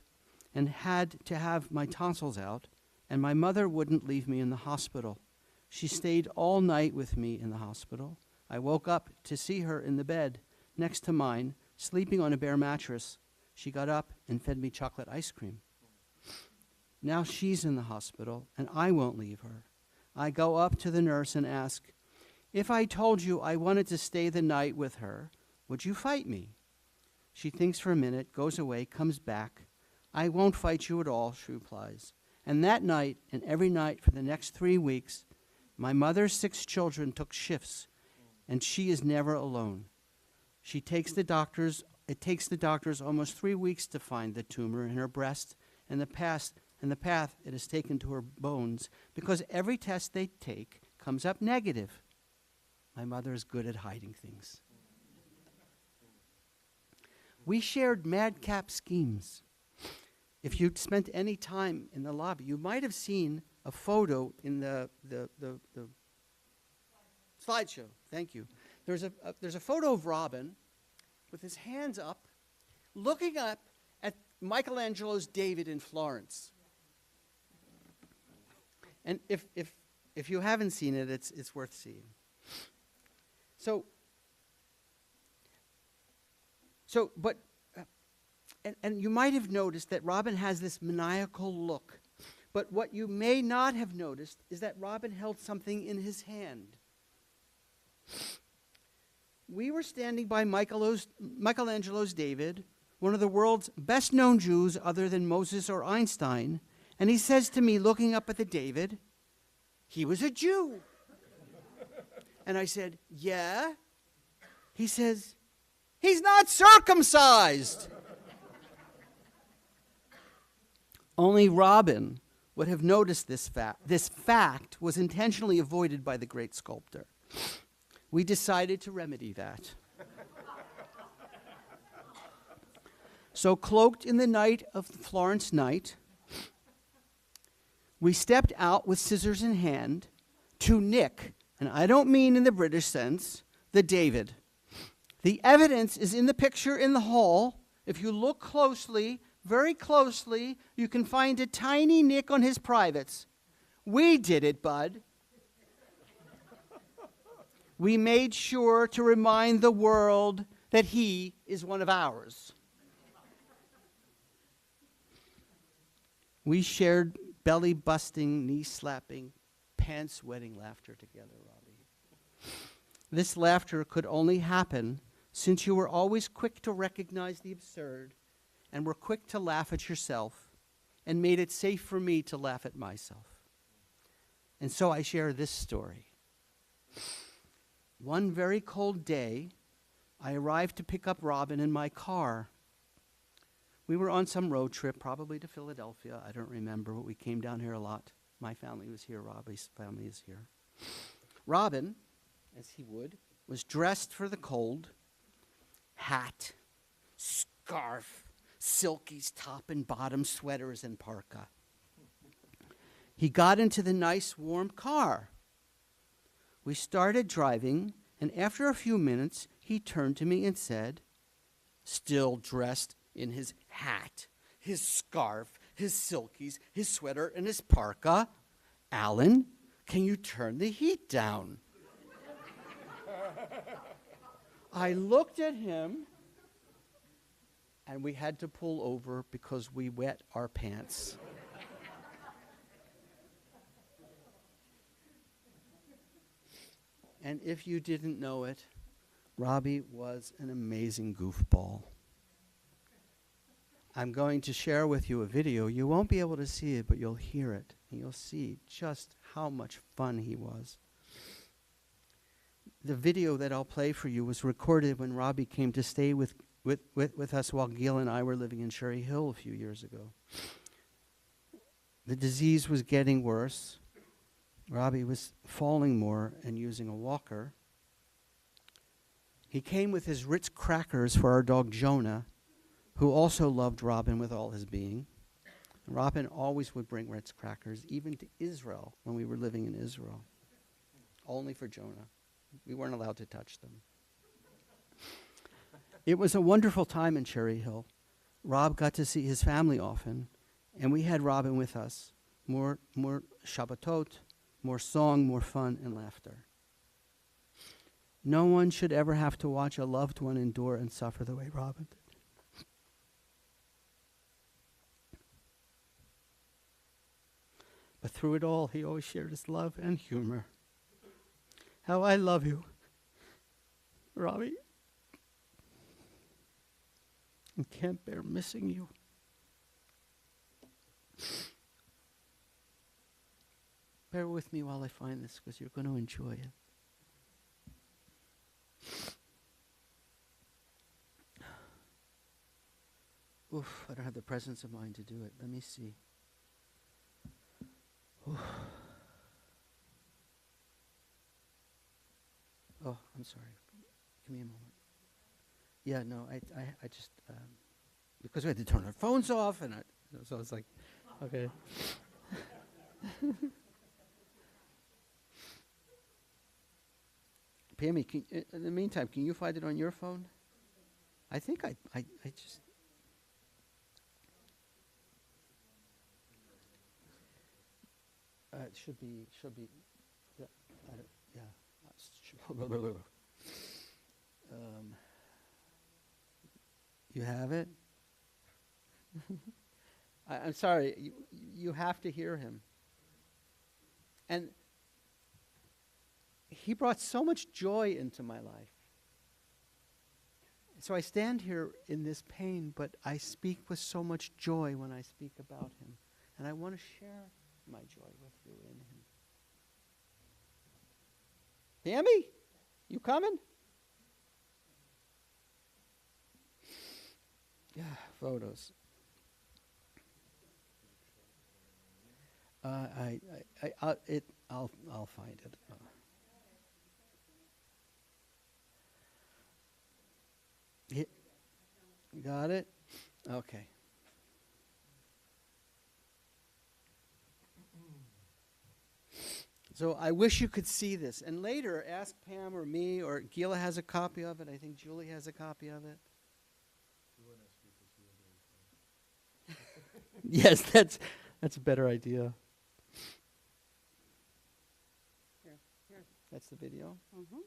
and had to have my tonsils out, and my mother wouldn't leave me in the hospital. She stayed all night with me in the hospital. I woke up to see her in the bed next to mine, sleeping on a bare mattress. She got up and fed me chocolate ice cream. Now she's in the hospital, and I won't leave her. I go up to the nurse and ask, 'If I told you I wanted to stay the night with her, would you fight me?' She thinks for a minute, goes away, comes back. 'I won't fight you at all,' she replies. And that night, and every night for the next 3 weeks, my mother's 6 children took shifts, and she is never alone. It takes the doctors almost 3 weeks to find the tumor in her breast and the path it has taken to her bones, because every test they take comes up negative. My mother is good at hiding things. We shared madcap schemes. If you'd spent any time in the lobby, you might have seen a photo in the slideshow. Thank you. There's a photo of Robin with his hands up, looking up at Michelangelo's David in Florence. And if you haven't seen it, it's worth seeing. And you might have noticed that Robin has this maniacal look. But what you may not have noticed is that Robin held something in his hand. We were standing by Michelangelo's David, one of the world's best-known Jews other than Moses or Einstein, And he says to me, looking up at the David, he was a Jew. And I said, yeah. He says, he's not circumcised. Only Robin would have noticed this fact. This fact was intentionally avoided by the great sculptor. We decided to remedy that. So, cloaked in the night of the Florence night, we stepped out with scissors in hand to nick, and I don't mean in the British sense, the David. The evidence is in the picture in the hall. If you look closely, very closely, you can find a tiny nick on his privates. We did it, bud. We made sure to remind the world that he is one of ours. We shared belly-busting, knee-slapping, pants-wetting laughter together, Robbie. This laughter could only happen since you were always quick to recognize the absurd and were quick to laugh at yourself and made it safe for me to laugh at myself. And so I share this story. One very cold day, I arrived to pick up Robin in my car. We were on some road trip, probably to Philadelphia. I don't remember, but we came down here a lot. My family was here. Robbie's family is here. Robin, as he would, was dressed for the cold. Hat, scarf, silkies, top and bottom, sweaters, and parka. He got into the nice, warm car. We started driving, and after a few minutes, he turned to me and said, still dressed in his hat, his scarf, his silkies, his sweater, and his parka, Alan, can you turn the heat down? I looked at him, and we had to pull over because we wet our pants. And if you didn't know it, Robbie was an amazing goofball. I'm going to share with you a video. You won't be able to see it, but you'll hear it, and you'll see just how much fun he was. The video that I'll play for you was recorded when Robbie came to stay with us while Gil and I were living in Cherry Hill a few years ago. The disease was getting worse. Robbie was falling more and using a walker. He came with his Ritz crackers for our dog Jonah, who also loved Robin with all his being. Robin always would bring Ritz crackers, even to Israel when we were living in Israel. Only for Jonah. We weren't allowed to touch them. It was a wonderful time in Cherry Hill. Rob got to see his family often, and we had Robin with us. More Shabbatot, more song, more fun, and laughter. No one should ever have to watch a loved one endure and suffer the way Robin did. But through it all, he always shared his love and humor. How I love you, Robbie. I can't bear missing you. Bear with me while I find this, because you're going to enjoy it. Oof, I don't have the presence of mind to do it. Let me see. Oof. Oh, I'm sorry. Give me a moment. Yeah, no, I just, because we had to turn our phones off, and so it's like, okay. Pammy, in the meantime, can you find it on your phone? I think I just. It should be, yeah, yeah. You have it? I'm sorry, you have to hear him. And he brought so much joy into my life. So I stand here in this pain, but I speak with so much joy when I speak about him. And I want to share my joy with you in him. Pammy, you coming? Yeah, photos. I'll find it. Got it? Okay. So I wish you could see this. And later, ask Pam or me, or Gila has a copy of it. I think Julie has a copy of it. Yes, that's a better idea. Here. That's the video. Mm-hmm.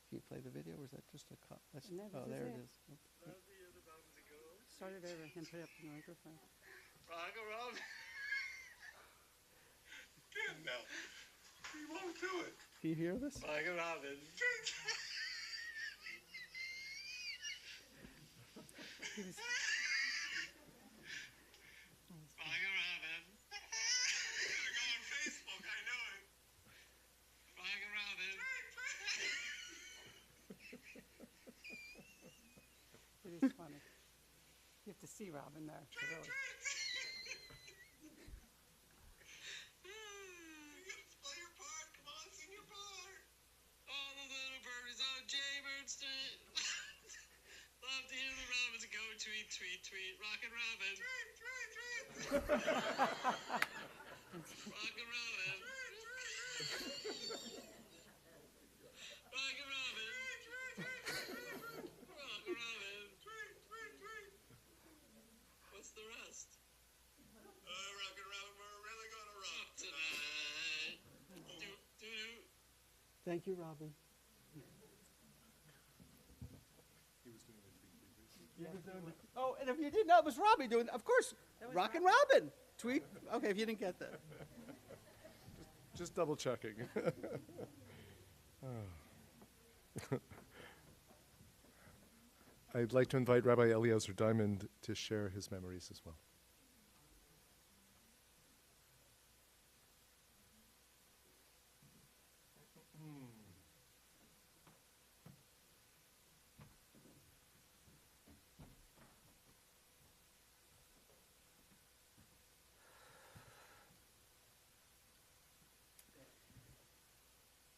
Can you play the video, or is that just a cop? That's, No, oh, this is there it. it is. Start it over and put up the microphone. No, he won't do it. Do you hear this? Roger Robin. He was, Roger Robin. You're gonna go on Facebook, I know it. Roger Robin. it is funny. You have to see Robin there to really. Play your part. Come on, sing your part. All the little birdies on Jaybird Street. Love to hear the robins go tweet, tweet, tweet. Rockin' Robin. Tweet, tweet, tweet. Rockin' Robin. Rockin' Robin. Rockin' Robin. Tweet, tweet, tweet. What's the rest? Rockin' Robin, we're really gonna rock tonight. Do-do-do. Thank you, Robin. Oh, and if you didn't know, it was Robbie doing, of course, Rockin' Robin. Tweet. Okay, if you didn't get that. Just double checking. I'd like to invite Rabbi Eliezer Diamond to share his memories as well.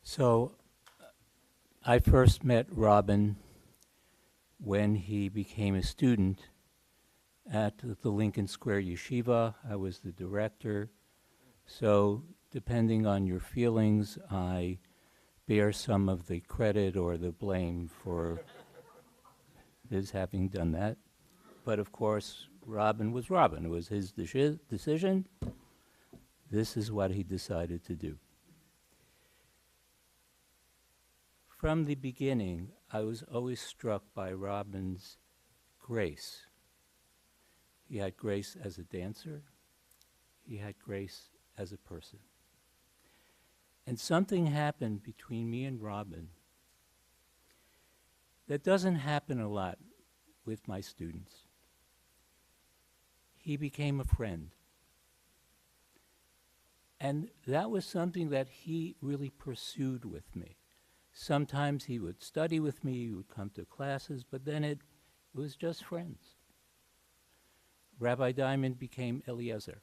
So I first met Robin when he became a student at the Lincoln Square Yeshiva. I was the director. So depending on your feelings, I bear some of the credit or the blame for his having done that. But of course, Robin was Robin. It was his decision. This is what he decided to do. From the beginning, I was always struck by Robin's grace. He had grace as a dancer. He had grace as a person. And something happened between me and Robin that doesn't happen a lot with my students. He became a friend. And that was something that he really pursued with me. Sometimes he would study with me, he would come to classes, but then it was just friends. Rabbi Diamond became Eliezer.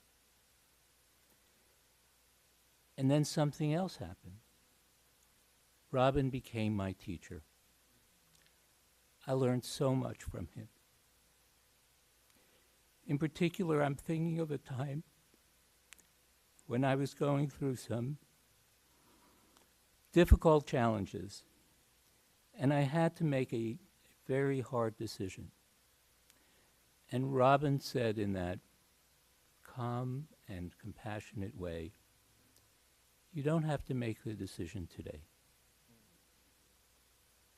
And then something else happened. Robin became my teacher. I learned so much from him. In particular, I'm thinking of a time when I was going through some difficult challenges, and I had to make a very hard decision. And Robin said in that calm and compassionate way, you don't have to make the decision today.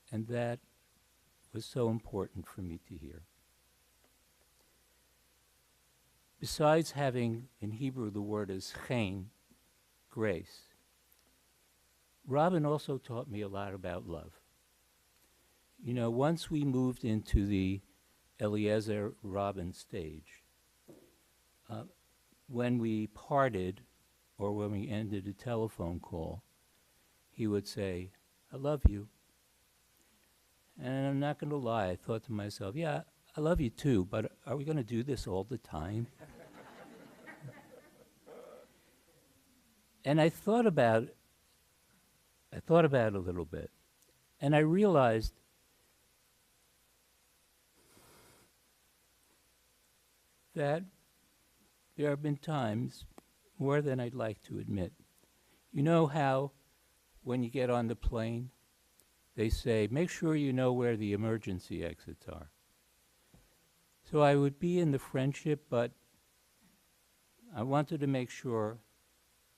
And that was so important for me to hear. Besides having, in Hebrew, the word is chen, grace, Robin also taught me a lot about love. You know, once we moved into the Eliezer Robin stage, when we parted or when we ended a telephone call, he would say, "I love you." And I'm not going to lie, I thought to myself, yeah, I love you too, but are we going to do this all the time? And I thought about it a little bit, and I realized that there have been times, more than I'd like to admit. You know how when you get on the plane, they say, make sure you know where the emergency exits are. So I would be in the friendship, but I wanted to make sure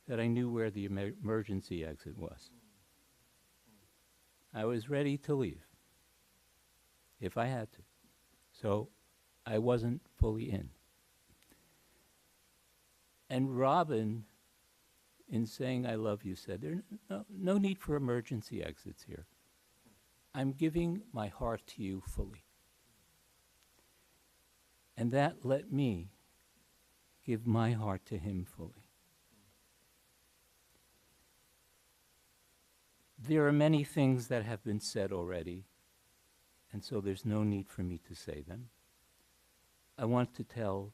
that I knew where the emergency exit was. I was ready to leave if I had to. So I wasn't fully in. And Robin, in saying I love you, said, there's no need for emergency exits here. I'm giving my heart to you fully. And that let me give my heart to him fully. There are many things that have been said already, and so there's no need for me to say them. I want to tell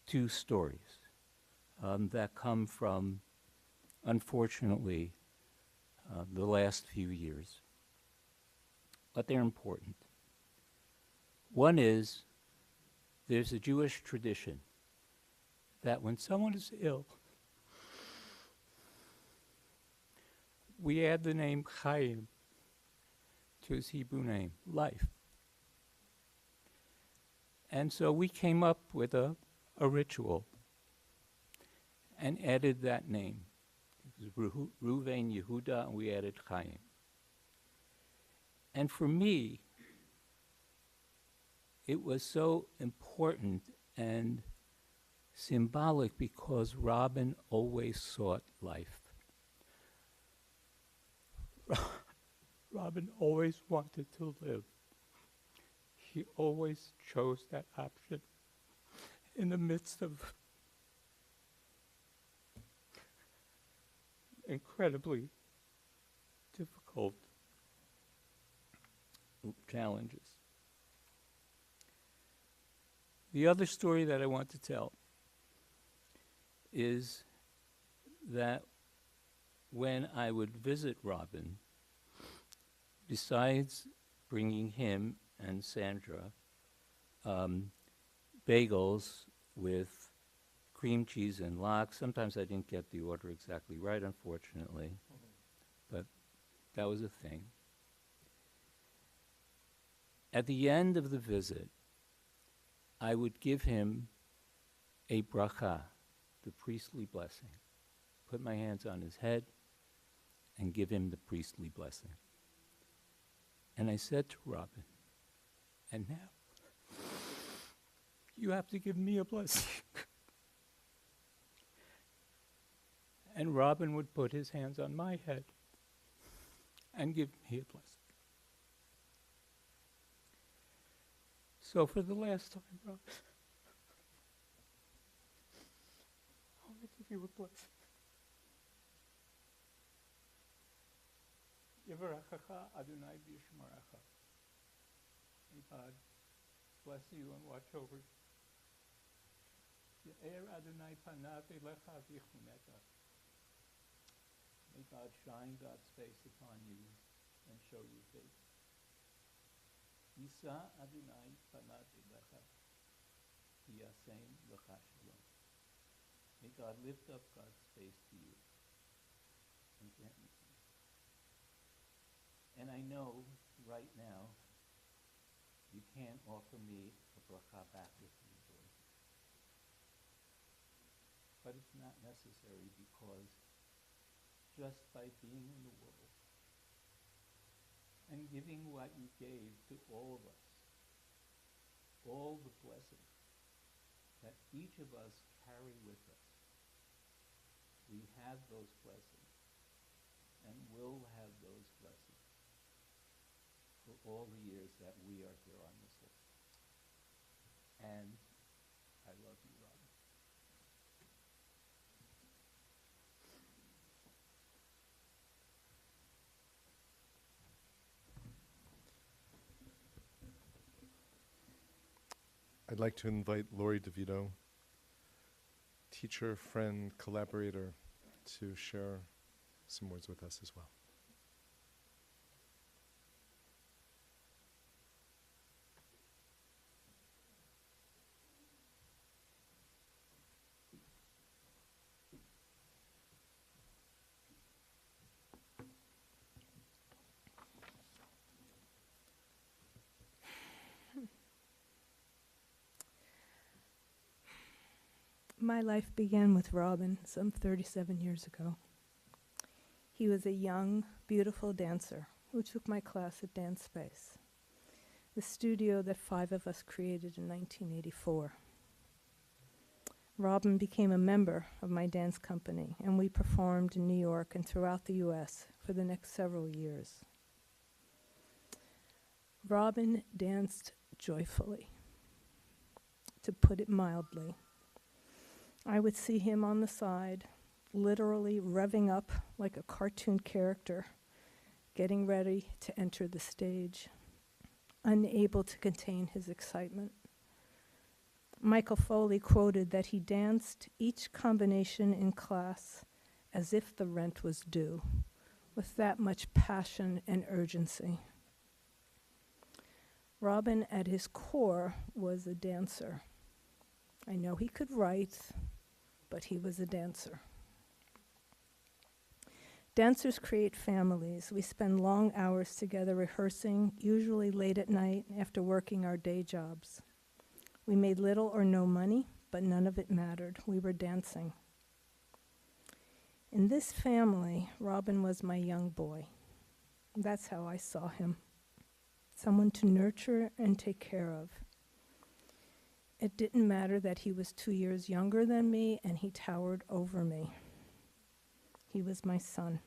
two stories that come from, unfortunately, the last few years. But they're important. One is, there's a Jewish tradition that when someone is ill, we add the name Chaim to his Hebrew name, life. And so we came up with a ritual and added that name. It was Reuven Yehuda, and we added Chaim. And for me, it was so important and symbolic because Robin always sought life. Robin always wanted to live. He always chose that option in the midst of incredibly difficult challenges. The other story that I want to tell is that when I would visit Robin, besides bringing him and Sandra bagels with cream cheese and lox, sometimes I didn't get the order exactly right, unfortunately, but that was a thing. At the end of the visit, I would give him a bracha, the priestly blessing, put my hands on his head and give him the priestly blessing. And I said to Robin, and now you have to give me a blessing. And Robin would put his hands on my head and give me a blessing. So for the last time, Robin, I want to give you a blessing. Yivarachacha Adonai v'yishmerecha. May God bless you and watch over you. Ye'er Adonai panav elecha v'yichuneka. May God shine God's face upon you and show you face. Yisa Adonai panav elecha v'yasem lecha shalom. May God lift up God's face to you and grant you peace. And I know right now you can't offer me a bracha back with me, boys. But it's not necessary because just by being in the world and giving what you gave to all of us, all the blessings that each of us carry with us, we have those blessings and will have those blessings for all the years that we are here on this earth. And I love you, Robin. I'd like to invite Lori DeVito, teacher, friend, collaborator, to share some words with us as well. My life began with Robin some 37 years ago. He was a young, beautiful dancer who took my class at Dance Space, the studio that 5 of us created in 1984. Robin became a member of my dance company, and we performed in New York and throughout the U.S. for the next several years. Robin danced joyfully, to put it mildly. I would see him on the side, literally revving up like a cartoon character, getting ready to enter the stage, unable to contain his excitement. Michael Foley quoted that he danced each combination in class as if the rent was due, with that much passion and urgency. Robin, at his core, was a dancer. I know he could write, but he was a dancer. Dancers create families. We spend long hours together rehearsing, usually late at night after working our day jobs. We made little or no money, but none of it mattered. We were dancing. In this family, Robin was my young boy. That's how I saw him. Someone to nurture and take care of. It didn't matter that he was 2 years younger than me and he towered over me. He was my son.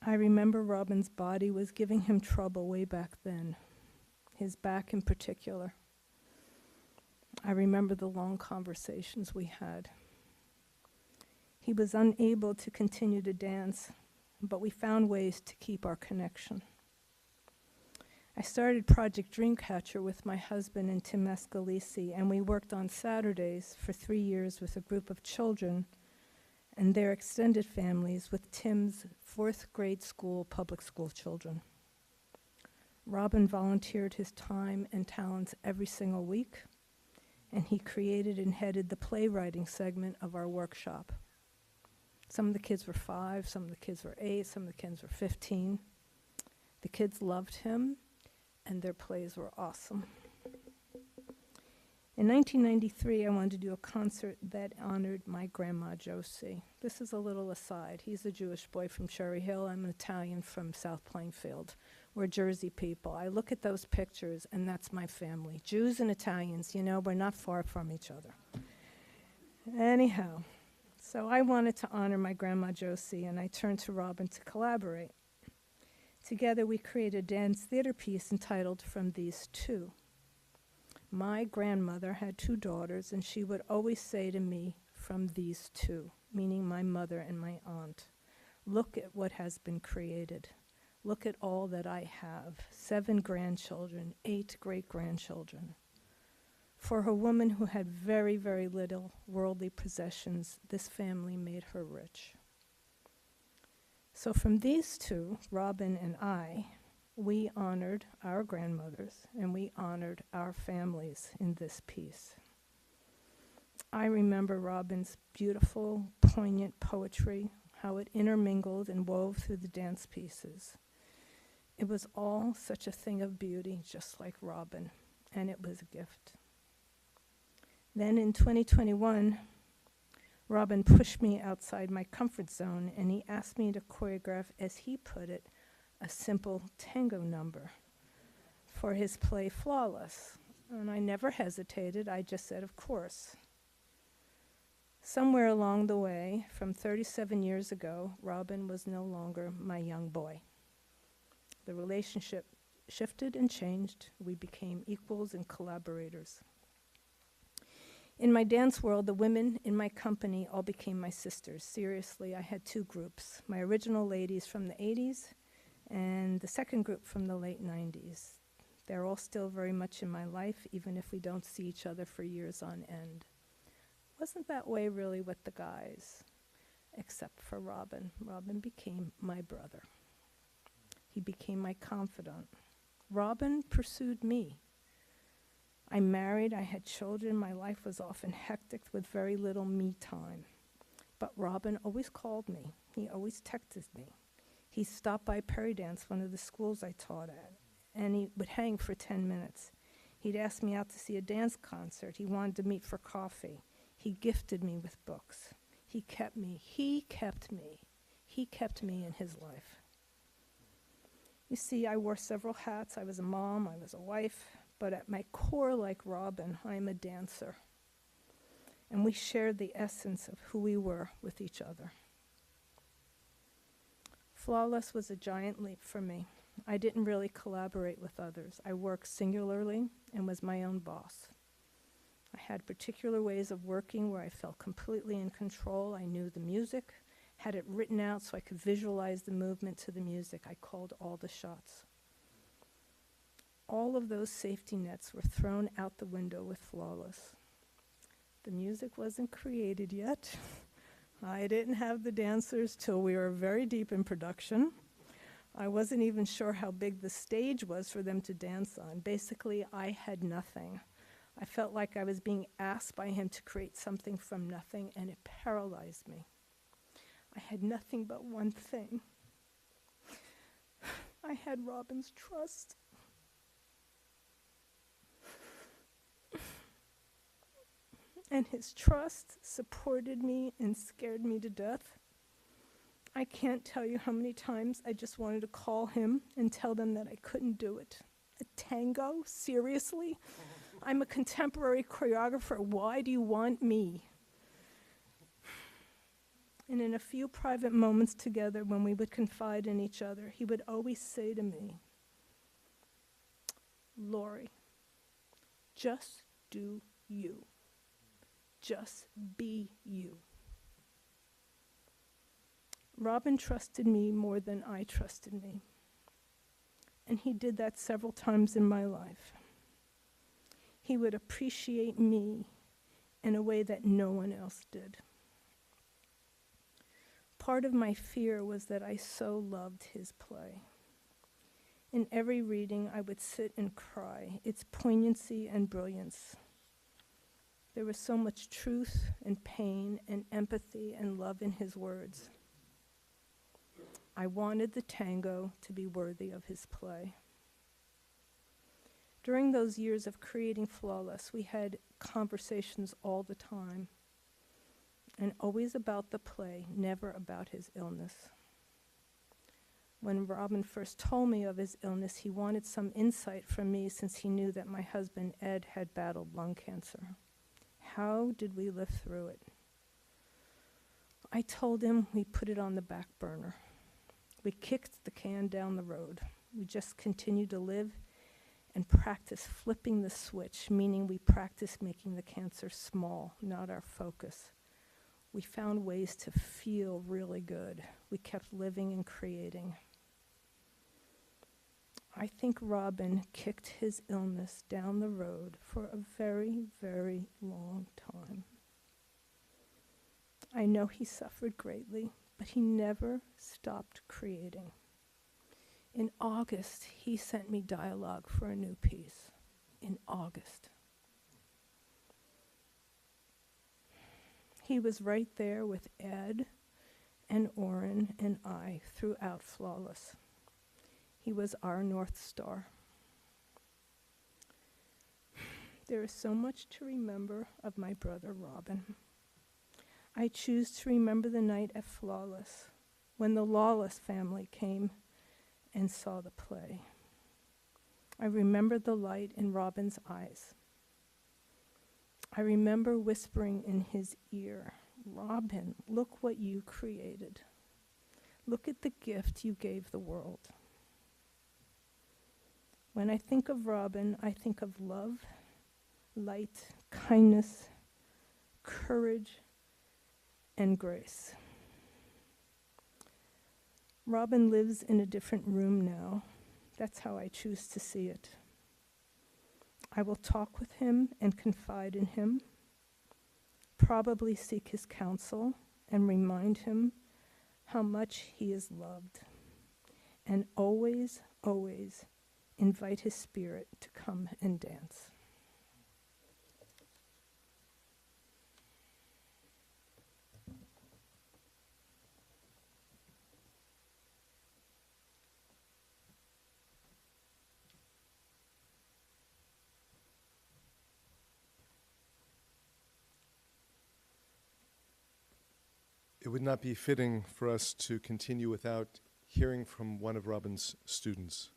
I remember Robin's body was giving him trouble way back then, his back in particular. I remember the long conversations we had. He was unable to continue to dance, but we found ways to keep our connection. I started Project Dreamcatcher with my husband and Tim Escalisi, and we worked on Saturdays for 3 years with a group of children and their extended families with Tim's 4th grade school, public school children. Robin volunteered his time and talents every single week, and he created and headed the playwriting segment of our workshop. Some of the kids were 5, some of the kids were 8, some of the kids were 15. The kids loved him, and their plays were awesome. In 1993, I wanted to do a concert that honored my grandma, Josie. This is a little aside. He's a Jewish boy from Cherry Hill. I'm an Italian from South Plainfield. We're Jersey people. I look at those pictures, and that's my family. Jews and Italians, you know, we're not far from each other. Anyhow, so I wanted to honor my grandma, Josie, and I turned to Robin to collaborate. Together, we created a dance theater piece entitled From These Two. My grandmother had 2 daughters, and she would always say to me, from these 2, meaning my mother and my aunt, look at what has been created. Look at all that I have, 7 grandchildren, 8 great-grandchildren. For a woman who had very, very little worldly possessions, this family made her rich. So from these 2, Robin and I, we honored our grandmothers and we honored our families in this piece. I remember Robin's beautiful, poignant poetry, how it intermingled and wove through the dance pieces. It was all such a thing of beauty, just like Robin, and it was a gift. Then in 2021, Robin pushed me outside my comfort zone, and he asked me to choreograph, as he put it, a simple tango number for his play Flawless. And I never hesitated. I just said, of course. Somewhere along the way, from 37 years ago, Robin was no longer my young boy. The relationship shifted and changed. We became equals and collaborators. In my dance world, the women in my company all became my sisters. Seriously, I had 2 groups, my original ladies from the 80s and the second group from the late 90s. They're all still very much in my life, even if we don't see each other for years on end. Wasn't that way really with the guys, except for Robin. Robin became my brother. He became my confidant. Robin pursued me. I married, I had children, my life was often hectic with very little me time. But Robin always called me. He always texted me. He stopped by Perry Dance, one of the schools I taught at, and he would hang for 10 minutes. He'd ask me out to see a dance concert. He wanted to meet for coffee. He gifted me with books. He kept me. He kept me. He kept me in his life. You see, I wore several hats. I was a mom, I was a wife, but at my core, like Robin, I'm a dancer. And we shared the essence of who we were with each other. Flawless was a giant leap for me. I didn't really collaborate with others. I worked singularly and was my own boss. I had particular ways of working where I felt completely in control. I knew the music, had it written out so I could visualize the movement to the music. I called all the shots. All of those safety nets were thrown out the window with Flawless. The music wasn't created yet. I didn't have the dancers till we were very deep in production. I wasn't even sure how big the stage was for them to dance on. Basically, I had nothing. I felt like I was being asked by him to create something from nothing, and it paralyzed me. I had nothing but one thing. I had Robin's trust. And his trust supported me and scared me to death. I can't tell you how many times I just wanted to call him and tell them that I couldn't do it. A tango? Seriously? I'm a contemporary choreographer. Why do you want me? And in a few private moments together, when we would confide in each other, he would always say to me, "Lori, just do you. Just be you." Robin trusted me more than I trusted me. And he did that several times in my life. He would appreciate me in a way that no one else did. Part of my fear was that I so loved his play. In every reading, I would sit and cry, its poignancy and brilliance. There was so much truth and pain and empathy and love in his words. I wanted the tango to be worthy of his play. During those years of creating Flawless, we had conversations all the time, and always about the play, never about his illness. When Robin first told me of his illness, he wanted some insight from me since he knew that my husband, Ed, had battled lung cancer. How did we live through it? I told him we put it on the back burner. We kicked the can down the road. We just continued to live and practice flipping the switch, meaning we practiced making the cancer small, not our focus. We found ways to feel really good. We kept living and creating. I think Robin kicked his illness down the road for a very, very long time. I know he suffered greatly, but he never stopped creating. In August, he sent me dialogue for a new piece. In August. He was right there with Ed and Oren and I throughout Flawless. He was our North Star. There is so much to remember of my brother Robin. I choose to remember the night at Flawless, when the Lawless family came and saw the play. I remember the light in Robin's eyes. I remember whispering in his ear, "Robin, look what you created. Look at the gift you gave the world." When I think of Robin, I think of love, light, kindness, courage, and grace. Robin lives in a different room now. That's how I choose to see it. I will talk with him and confide in him, probably seek his counsel and remind him how much he is loved, and always, always invite his spirit to come and dance. It would not be fitting for us to continue without hearing from one of Robin's students.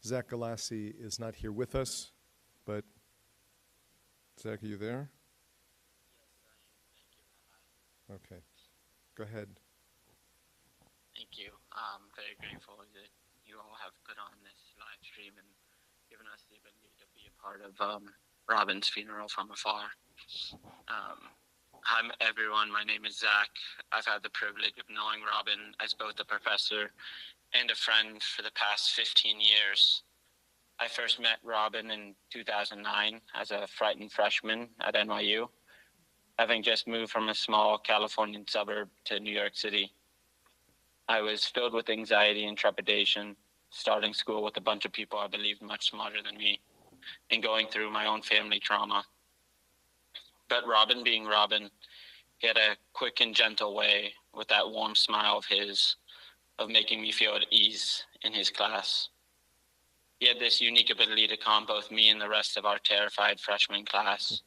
Zach Galassi is not here with us, but Zach, are you there? Okay, go ahead. Thank you. I'm very grateful that you all have put on this live stream and given us the ability to be a part of Robin's funeral from afar. Hi, everyone. My name is Zach. I've had the privilege of knowing Robin as both a professor and a friend for the past 15 years. I first met Robin in 2009 as a frightened freshman at NYU, having just moved from a small Californian suburb to New York City. I was filled with anxiety and trepidation, starting school with a bunch of people I believed much smarter than me, and going through my own family trauma. But Robin being Robin, he had a quick and gentle way with that warm smile of his, of making me feel at ease in his class. He had this unique ability to calm both me and the rest of our terrified freshman class.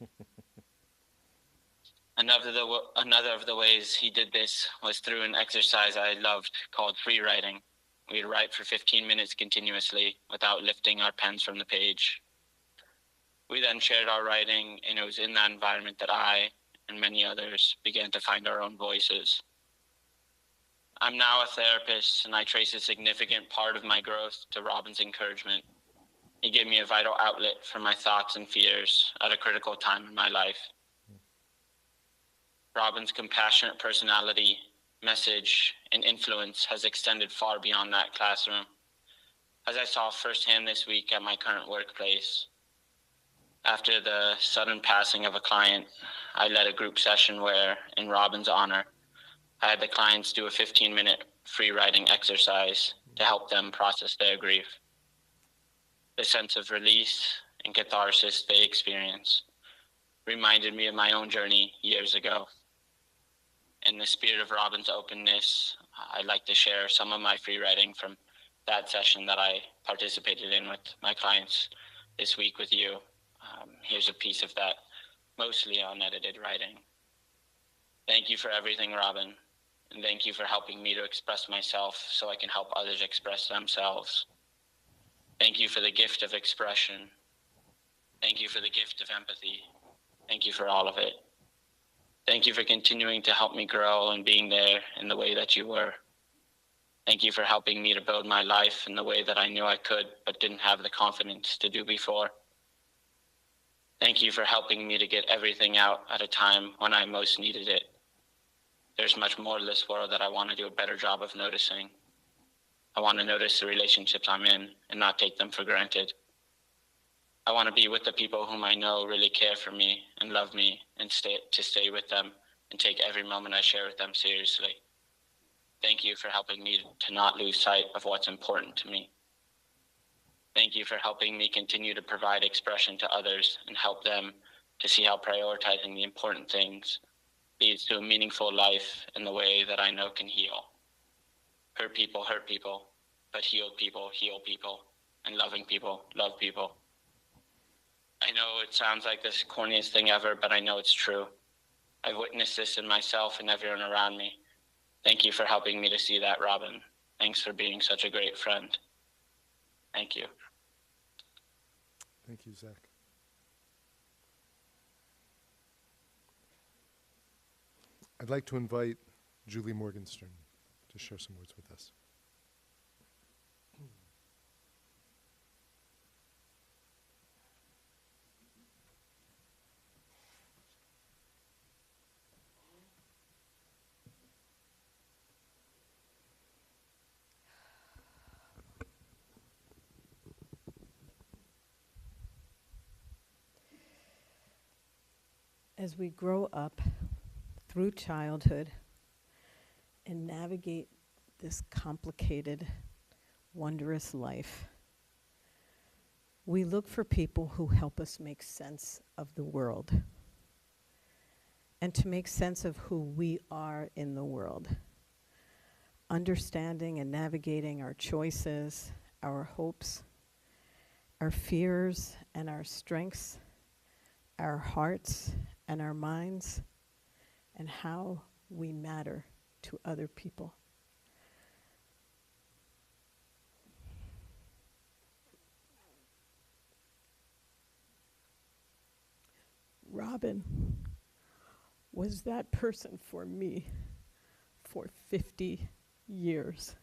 Another of the ways he did this was through an exercise I loved called free writing. We'd write for 15 minutes continuously without lifting our pens from the page. We then shared our writing, and it was in that environment that I and many others began to find our own voices. I'm now a therapist, and I trace a significant part of my growth to Robin's encouragement. He gave me a vital outlet for my thoughts and fears at a critical time in my life. Robin's compassionate personality, message, and influence has extended far beyond that classroom, as I saw firsthand this week at my current workplace. After the sudden passing of a client, I led a group session where, in Robin's honor, I had the clients do a 15-minute free writing exercise to help them process their grief. The sense of release and catharsis they experienced reminded me of my own journey years ago. In the spirit of Robin's openness, I'd like to share some of my free writing from that session that I participated in with my clients this week with you. Here's a piece of that, mostly unedited writing. Thank you for everything, Robin, and thank you for helping me to express myself so I can help others express themselves. Thank you for the gift of expression. Thank you for the gift of empathy. Thank you for all of it. Thank you for continuing to help me grow and being there in the way that you were. Thank you for helping me to build my life in the way that I knew I could, but didn't have the confidence to do before. Thank you for helping me to get everything out at a time when I most needed it. There's much more to this world that I want to do a better job of noticing. I want to notice the relationships I'm in and not take them for granted. I want to be with the people whom I know really care for me and love me, and stay with them and take every moment I share with them seriously. Thank you for helping me to not lose sight of what's important to me. Thank you for helping me continue to provide expression to others and help them to see how prioritizing the important things leads to a meaningful life in the way that I know can heal. Hurt people, but healed people, heal people, and loving people, love people. I know it sounds like the corniest thing ever, but I know it's true. I've witnessed this in myself and everyone around me. Thank you for helping me to see that, Robin. Thanks for being such a great friend. Thank you. Thank you, Zach. I'd like to invite Julie Morgenstern to share some words with us. As we grow up through childhood and navigate this complicated, wondrous life, we look for people who help us make sense of the world and to make sense of who we are in the world, understanding and navigating our choices, our hopes, our fears and our strengths, our hearts and our minds, and how we matter to other people. Robin was that person for me for 50 years.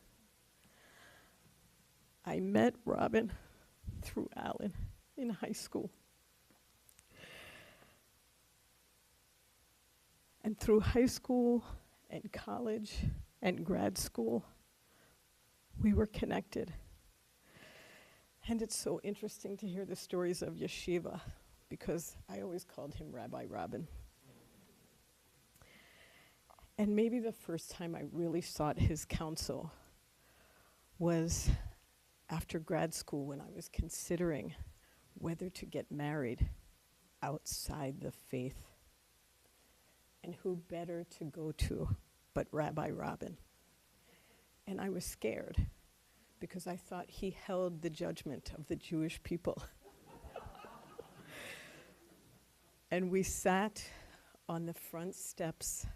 I met Robin through Alan in high school. And through high school and college and grad school, we were connected. And it's so interesting to hear the stories of yeshiva, because I always called him Rabbi Robin. And maybe the first time I really sought his counsel was after grad school, when I was considering whether to get married outside the faith. And who better to go to but Rabbi Robin? And I was scared because I thought he held the judgment of the Jewish people. And we sat on the front steps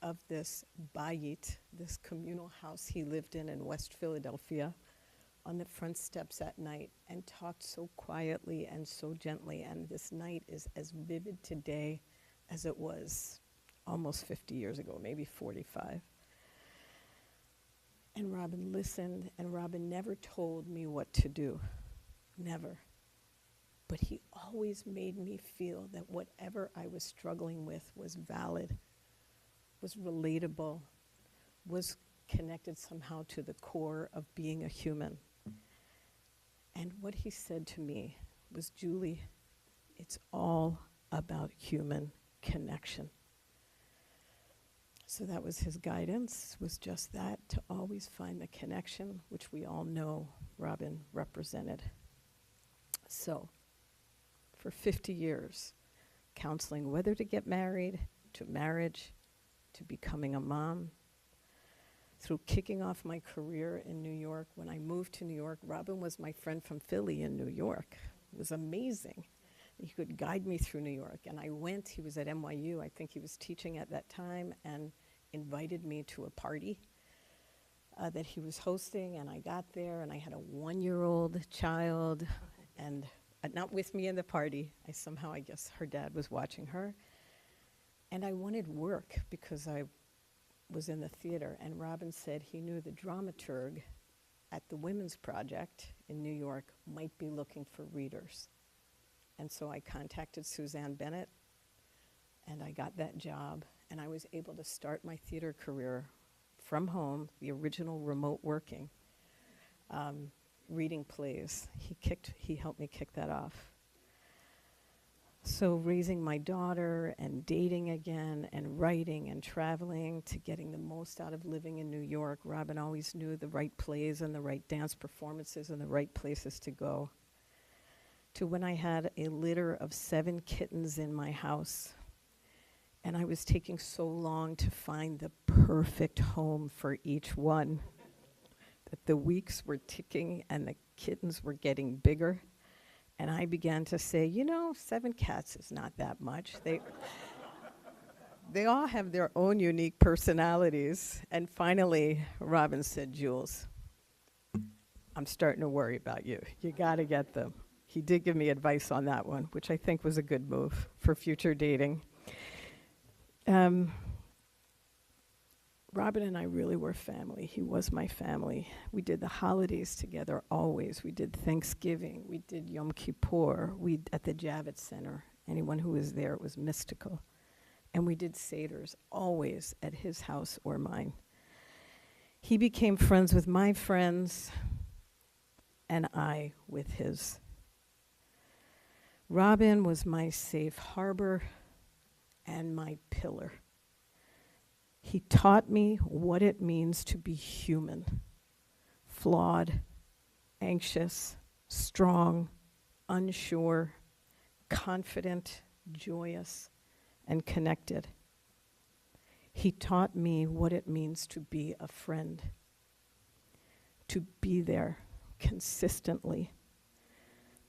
of this bayit, this communal house he lived in West Philadelphia, on the front steps at night and talked so quietly and so gently. And this night is as vivid today as it was almost 50 years ago, maybe 45. And Robin listened, and Robin never told me what to do, never. But he always made me feel that whatever I was struggling with was valid, was relatable, was connected somehow to the core of being a human. And what he said to me was, Julie, it's all about human connection. So that was his guidance, was just that, to always find the connection, which we all know Robin represented. So, for 50 years, counseling whether to get married, to marriage, to becoming a mom, through kicking off my career in New York. When I moved to New York, Robin was my friend from Philly in New York. It was amazing. He could guide me through New York. And I went, he was at NYU, I think he was teaching at that time, and invited me to a party that he was hosting. And I got there, and I had a 1-year-old child, and not with me in the party. I guess her dad was watching her. And I wanted work because I was in the theater. And Robin said he knew the dramaturg at the Women's Project in New York might be looking for readers. And so I contacted Suzanne Bennett, and I got that job, and I was able to start my theater career from home, the original remote working, reading plays. He helped me kick that off. So raising my daughter and dating again and writing and traveling to getting the most out of living in New York, Robin always knew the right plays and the right dance performances and the right places to go. To when I had a litter of 7 kittens in my house, and I was taking so long to find the perfect home for each one, that the weeks were ticking and the kittens were getting bigger. And I began to say, 7 cats is not that much. They all have their own unique personalities. And finally, Robin said, Jules, I'm starting to worry about you. You gotta get them. He did give me advice on that one, which I think was a good move for future dating. Robin and I really were family. He was my family. We did the holidays together always. We did Thanksgiving. We did Yom Kippur. At the Javits Center. Anyone who was there, it was mystical. And we did Seders always at his house or mine. He became friends with my friends, and I with his. Robin was my safe harbor and my pillar. He taught me what it means to be human, flawed, anxious, strong, unsure, confident, joyous, and connected. He taught me what it means to be a friend, to be there consistently,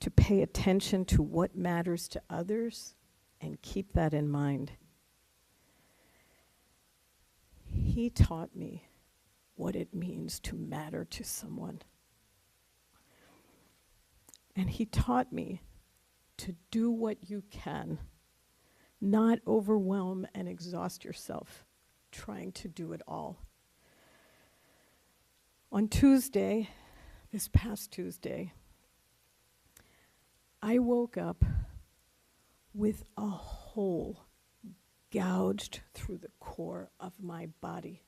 to pay attention to what matters to others and keep that in mind. He taught me what it means to matter to someone. And he taught me to do what you can, not overwhelm and exhaust yourself trying to do it all. On Tuesday, this past Tuesday, I woke up with a hole gouged through the core of my body.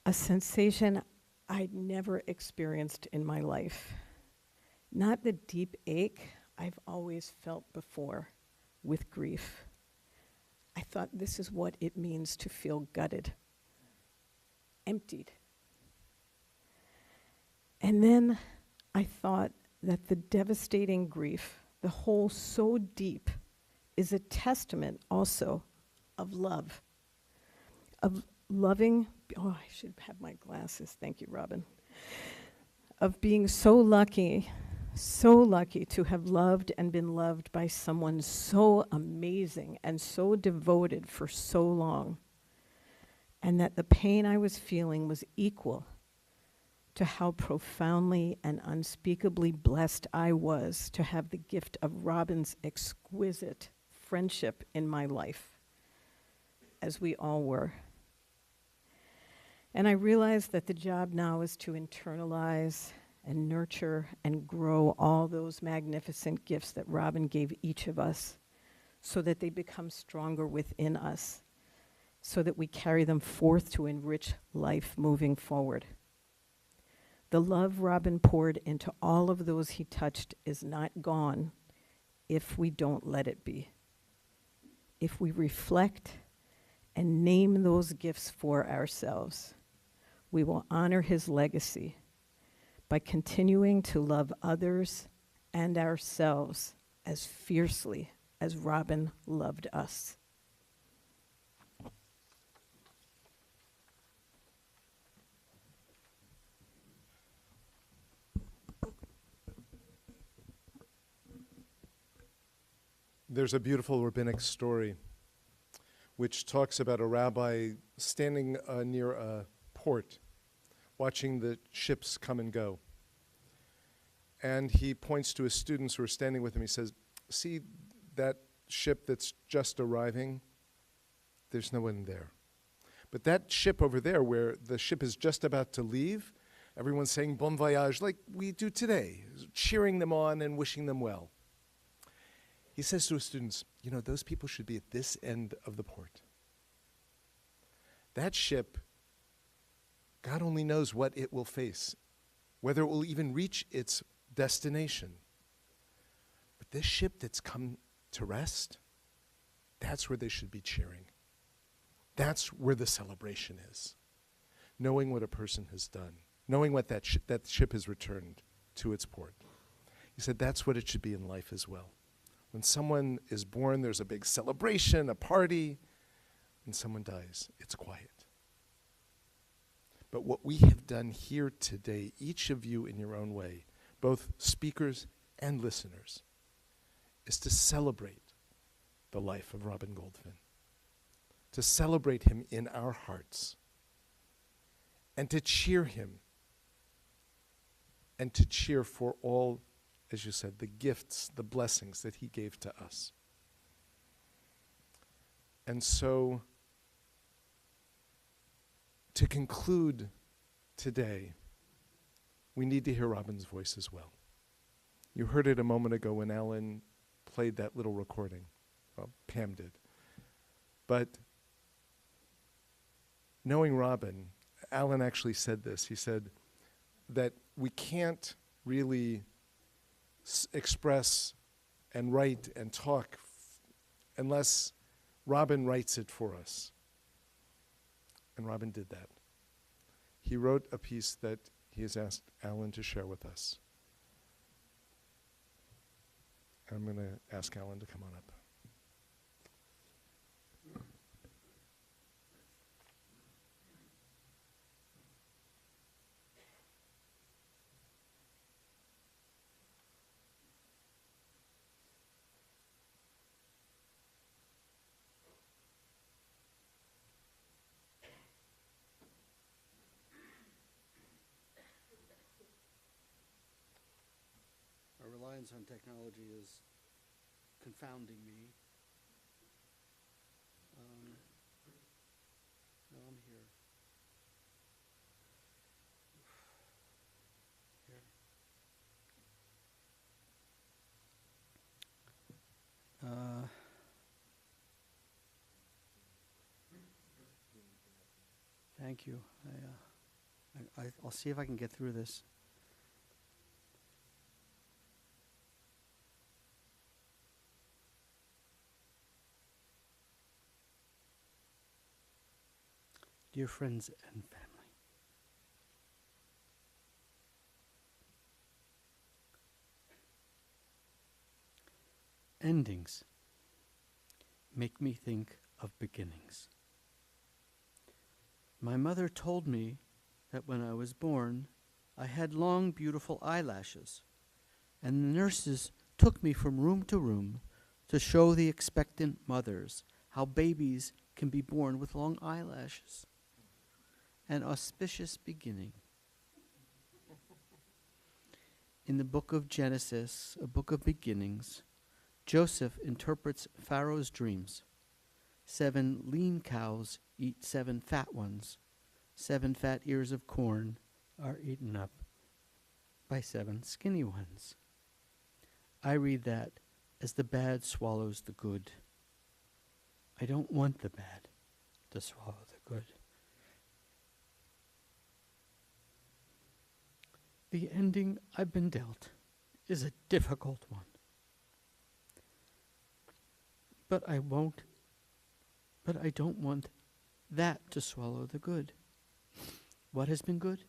A sensation I'd never experienced in my life. Not the deep ache I've always felt before with grief. I thought this is what it means to feel gutted, emptied. And then I thought that the devastating grief, the hole so deep, is a testament also of love. Of loving, oh, I should have my glasses, thank you, Robin. Of being so lucky to have loved and been loved by someone so amazing and so devoted for so long. And that the pain I was feeling was equal to how profoundly and unspeakably blessed I was to have the gift of Robin's exquisite friendship in my life, as we all were. And I realized that the job now is to internalize and nurture and grow all those magnificent gifts that Robin gave each of us so that they become stronger within us, so that we carry them forth to enrich life moving forward. The love Robin poured into all of those he touched is not gone if we don't let it be. If we reflect and name those gifts for ourselves, we will honor his legacy by continuing to love others and ourselves as fiercely as Robin loved us. There's a beautiful rabbinic story which talks about a rabbi standing near a port, watching the ships come and go. And he points to his students who are standing with him. He says, "See that ship that's just arriving? There's no one there. But that ship over there, where the ship is just about to leave, everyone's saying bon voyage like we do today, cheering them on and wishing them well." He says to his students, "You know, those people should be at this end of the port. That ship, God only knows what it will face, whether it will even reach its destination. But this ship that's come to rest, that's where they should be cheering. That's where the celebration is. Knowing what a person has done, knowing what that ship has returned to its port." He said that's what it should be in life as well. When someone is born, there's a big celebration, a party. When someone dies, it's quiet. But what we have done here today, each of you in your own way, both speakers and listeners, is to celebrate the life of Robin Goldfin, to celebrate him in our hearts, and to cheer him, and to cheer for all, as you said, the gifts, the blessings that he gave to us. And so, to conclude today, we need to hear Robin's voice as well. You heard it a moment ago when Alan played that little recording. Well, Pam did. But knowing Robin, Alan actually said this. He said that we can't really express and write and talk unless Robin writes it for us. And Robin did that. He wrote a piece that he has asked Alan to share with us. I'm going to ask Alan to come on up. Our reliance on technology is confounding me. No, I'm here. Here. Thank you. I'll see if I can get through this. Dear friends and family, endings make me think of beginnings. My mother told me that when I was born, I had long, beautiful eyelashes, and the nurses took me from room to room to show the expectant mothers how babies can be born with long eyelashes. An auspicious beginning. In the book of Genesis, a book of beginnings, Joseph interprets Pharaoh's dreams. 7 lean cows eat 7 fat ones. 7 fat ears of corn are eaten up by 7 skinny ones. I read that as the bad swallows the good. I don't want the bad to swallow the good. The ending I've been dealt is a difficult one. But I don't want that to swallow the good. What has been good?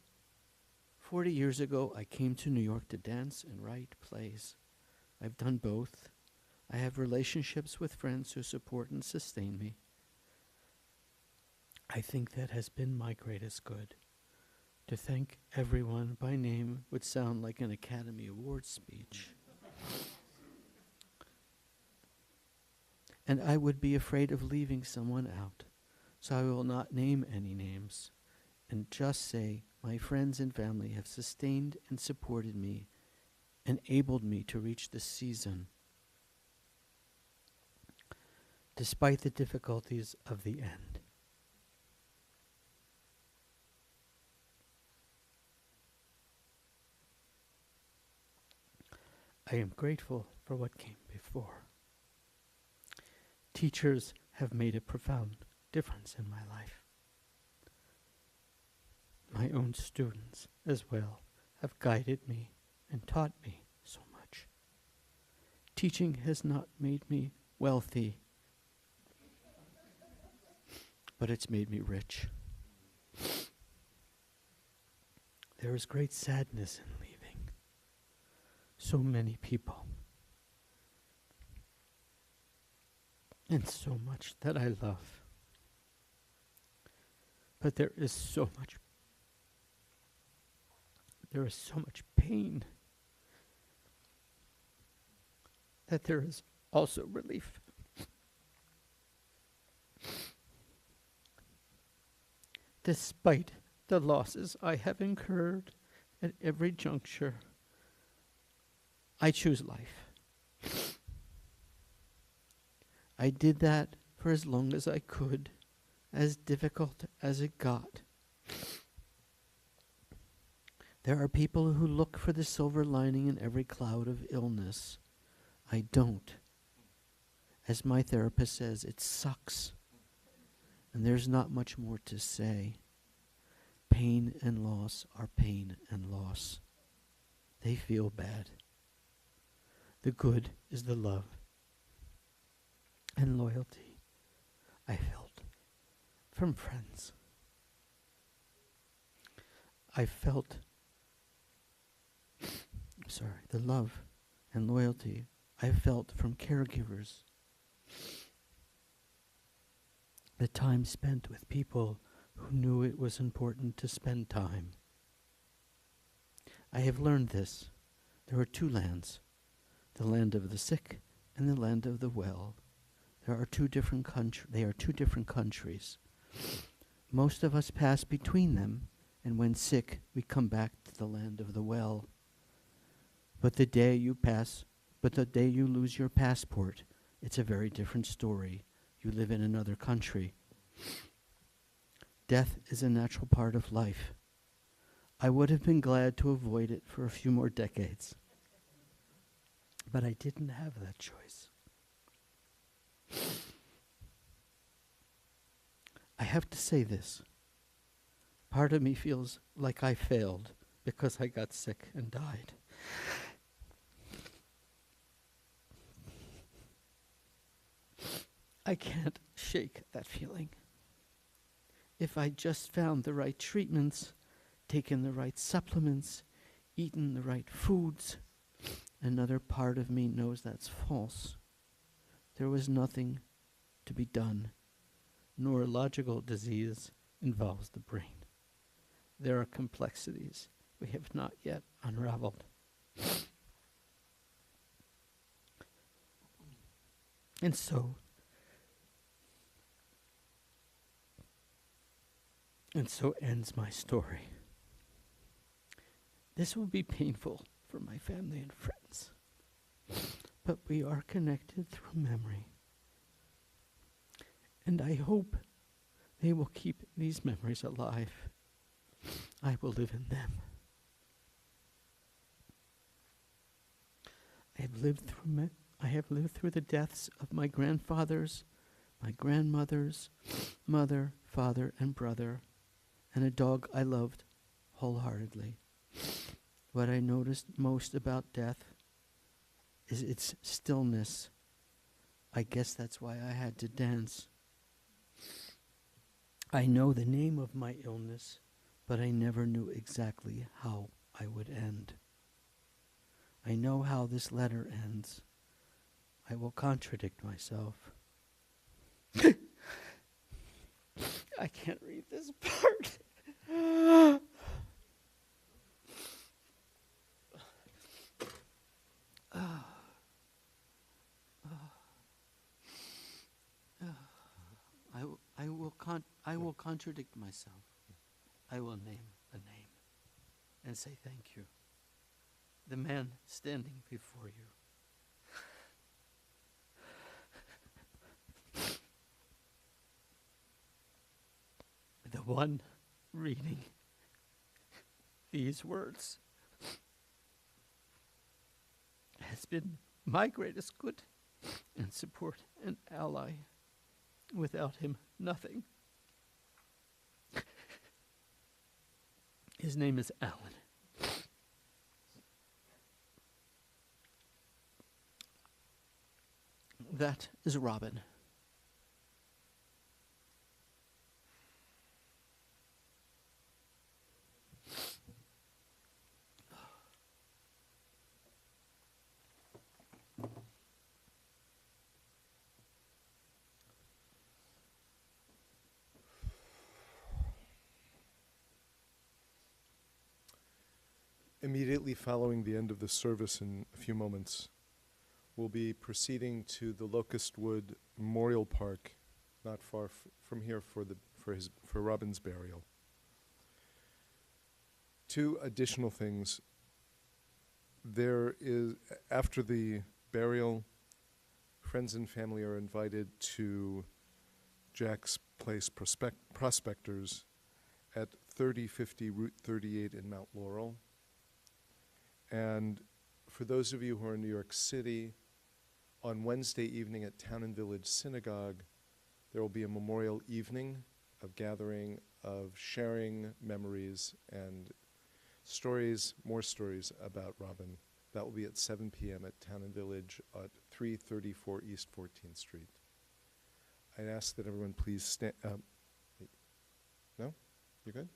40 years ago, I came to New York to dance and write plays. I've done both. I have relationships with friends who support and sustain me. I think that has been my greatest good. To thank everyone by name would sound like an Academy Award speech. And I would be afraid of leaving someone out, so I will not name any names, and just say my friends and family have sustained and supported me, enabled me to reach this season, despite the difficulties of the end. I am grateful for what came before. Teachers have made a profound difference in my life. My own students, as well, have guided me and taught me so much. Teaching has not made me wealthy, but it's made me rich. There is great sadness in leaving so many people, and so much that I love. But there is so much pain that there is also relief. Despite the losses I have incurred at every juncture, I choose life. I did that for as long as I could, as difficult as it got. There are people who look for the silver lining in every cloud of illness. I don't. As my therapist says, it sucks. And there's not much more to say. Pain and loss are pain and loss. They feel bad. The good is the love and loyalty I felt from friends. I felt, the love and loyalty I felt from caregivers. The time spent with people who knew it was important to spend time. I have learned this. There are two lands, the land of the sick and the land of the well. They are two different countries. Most of us pass between them, and when sick, we come back to the land of the well. But the day you lose your passport, it's a very different story. You live in another country. Death is a natural part of life. I would have been glad to avoid it for a few more decades. But I didn't have that choice. I have to say this. Part of me feels like I failed because I got sick and died. I can't shake that feeling. If I just found the right treatments, taken the right supplements, eaten the right foods, another part of me knows that's false. There was nothing to be done. Neurological disease involves the brain. There are complexities we have not yet unraveled. And so ends my story. This will be painful for my family and friends, but we are connected through memory. And I hope they will keep these memories alive. I will live in them. I have lived through the deaths of my grandfathers, my grandmothers, mother, father, and brother, and a dog I loved wholeheartedly. What I noticed most about death is its stillness. I guess that's why I had to dance. I know the name of my illness, but I never knew exactly how I would end. I know how this letter ends. I will contradict myself. I can't read this part. I will contradict myself. I will name a name and say thank you. The man standing before you. The one reading these words has been my greatest good and support and ally. Without him, nothing. His name is Alan. That is Robin. Immediately following the end of the service in a few moments, we'll be proceeding to the Locust Wood Memorial Park, not far from here for Robin's burial. Two additional things. There is, after the burial, friends and family are invited to Jack's Place Prospectors at 3050 Route 38 in Mount Laurel. And for those of you who are in New York City, on Wednesday evening at Town and Village Synagogue, there will be a memorial evening of gathering, of sharing memories and stories, more stories about Robin. That will be at 7 p.m. at Town and Village at 334 East 14th Street. I'd ask that everyone please stand. No? You good?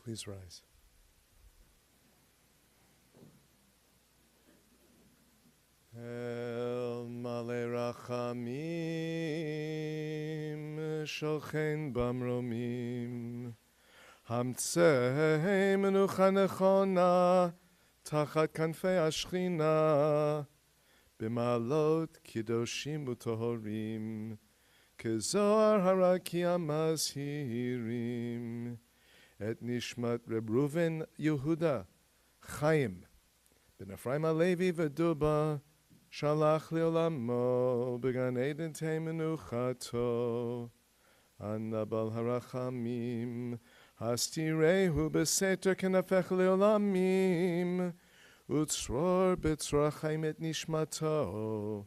Please rise. El male rachamim shochem bamromim hamtzei menucha nechona tachat kanfei ashchina b'malot kiddoshim u'tohorim kezohar haraki amazhirim et nishmat Reb Reuven Yehuda Chaim ben Ephraim Alevi v'Duba shalach leolamo began Eden te menuchato anabal harachamim hastirehu beseter kenafech leolamim utzror betzror chaim et nishmato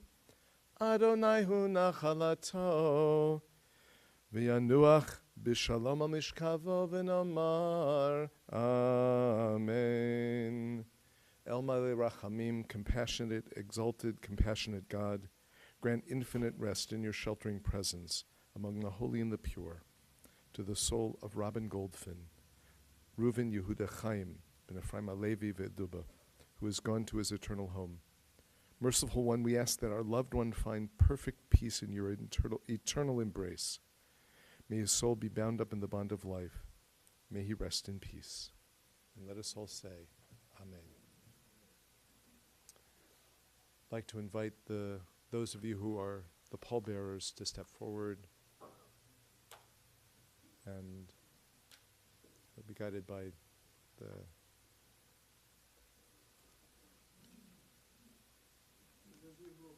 Adonai hu nachalato v'yanuach B'shalom al mishkavo v'namar. Amen. El Malei Rachamim, compassionate, exalted, compassionate God, grant infinite rest in your sheltering presence among the holy and the pure, to the soul of Robin Goldfin, Reuven Yehuda Chaim, ben Ephraim Alevi ve'Duba, who has gone to his eternal home. Merciful One, we ask that our loved one find perfect peace in your eternal embrace. May his soul be bound up in the bond of life. May he rest in peace. And let us all say, Amen. I'd like to invite those of you who are the pallbearers to step forward and be guided by the those of you who are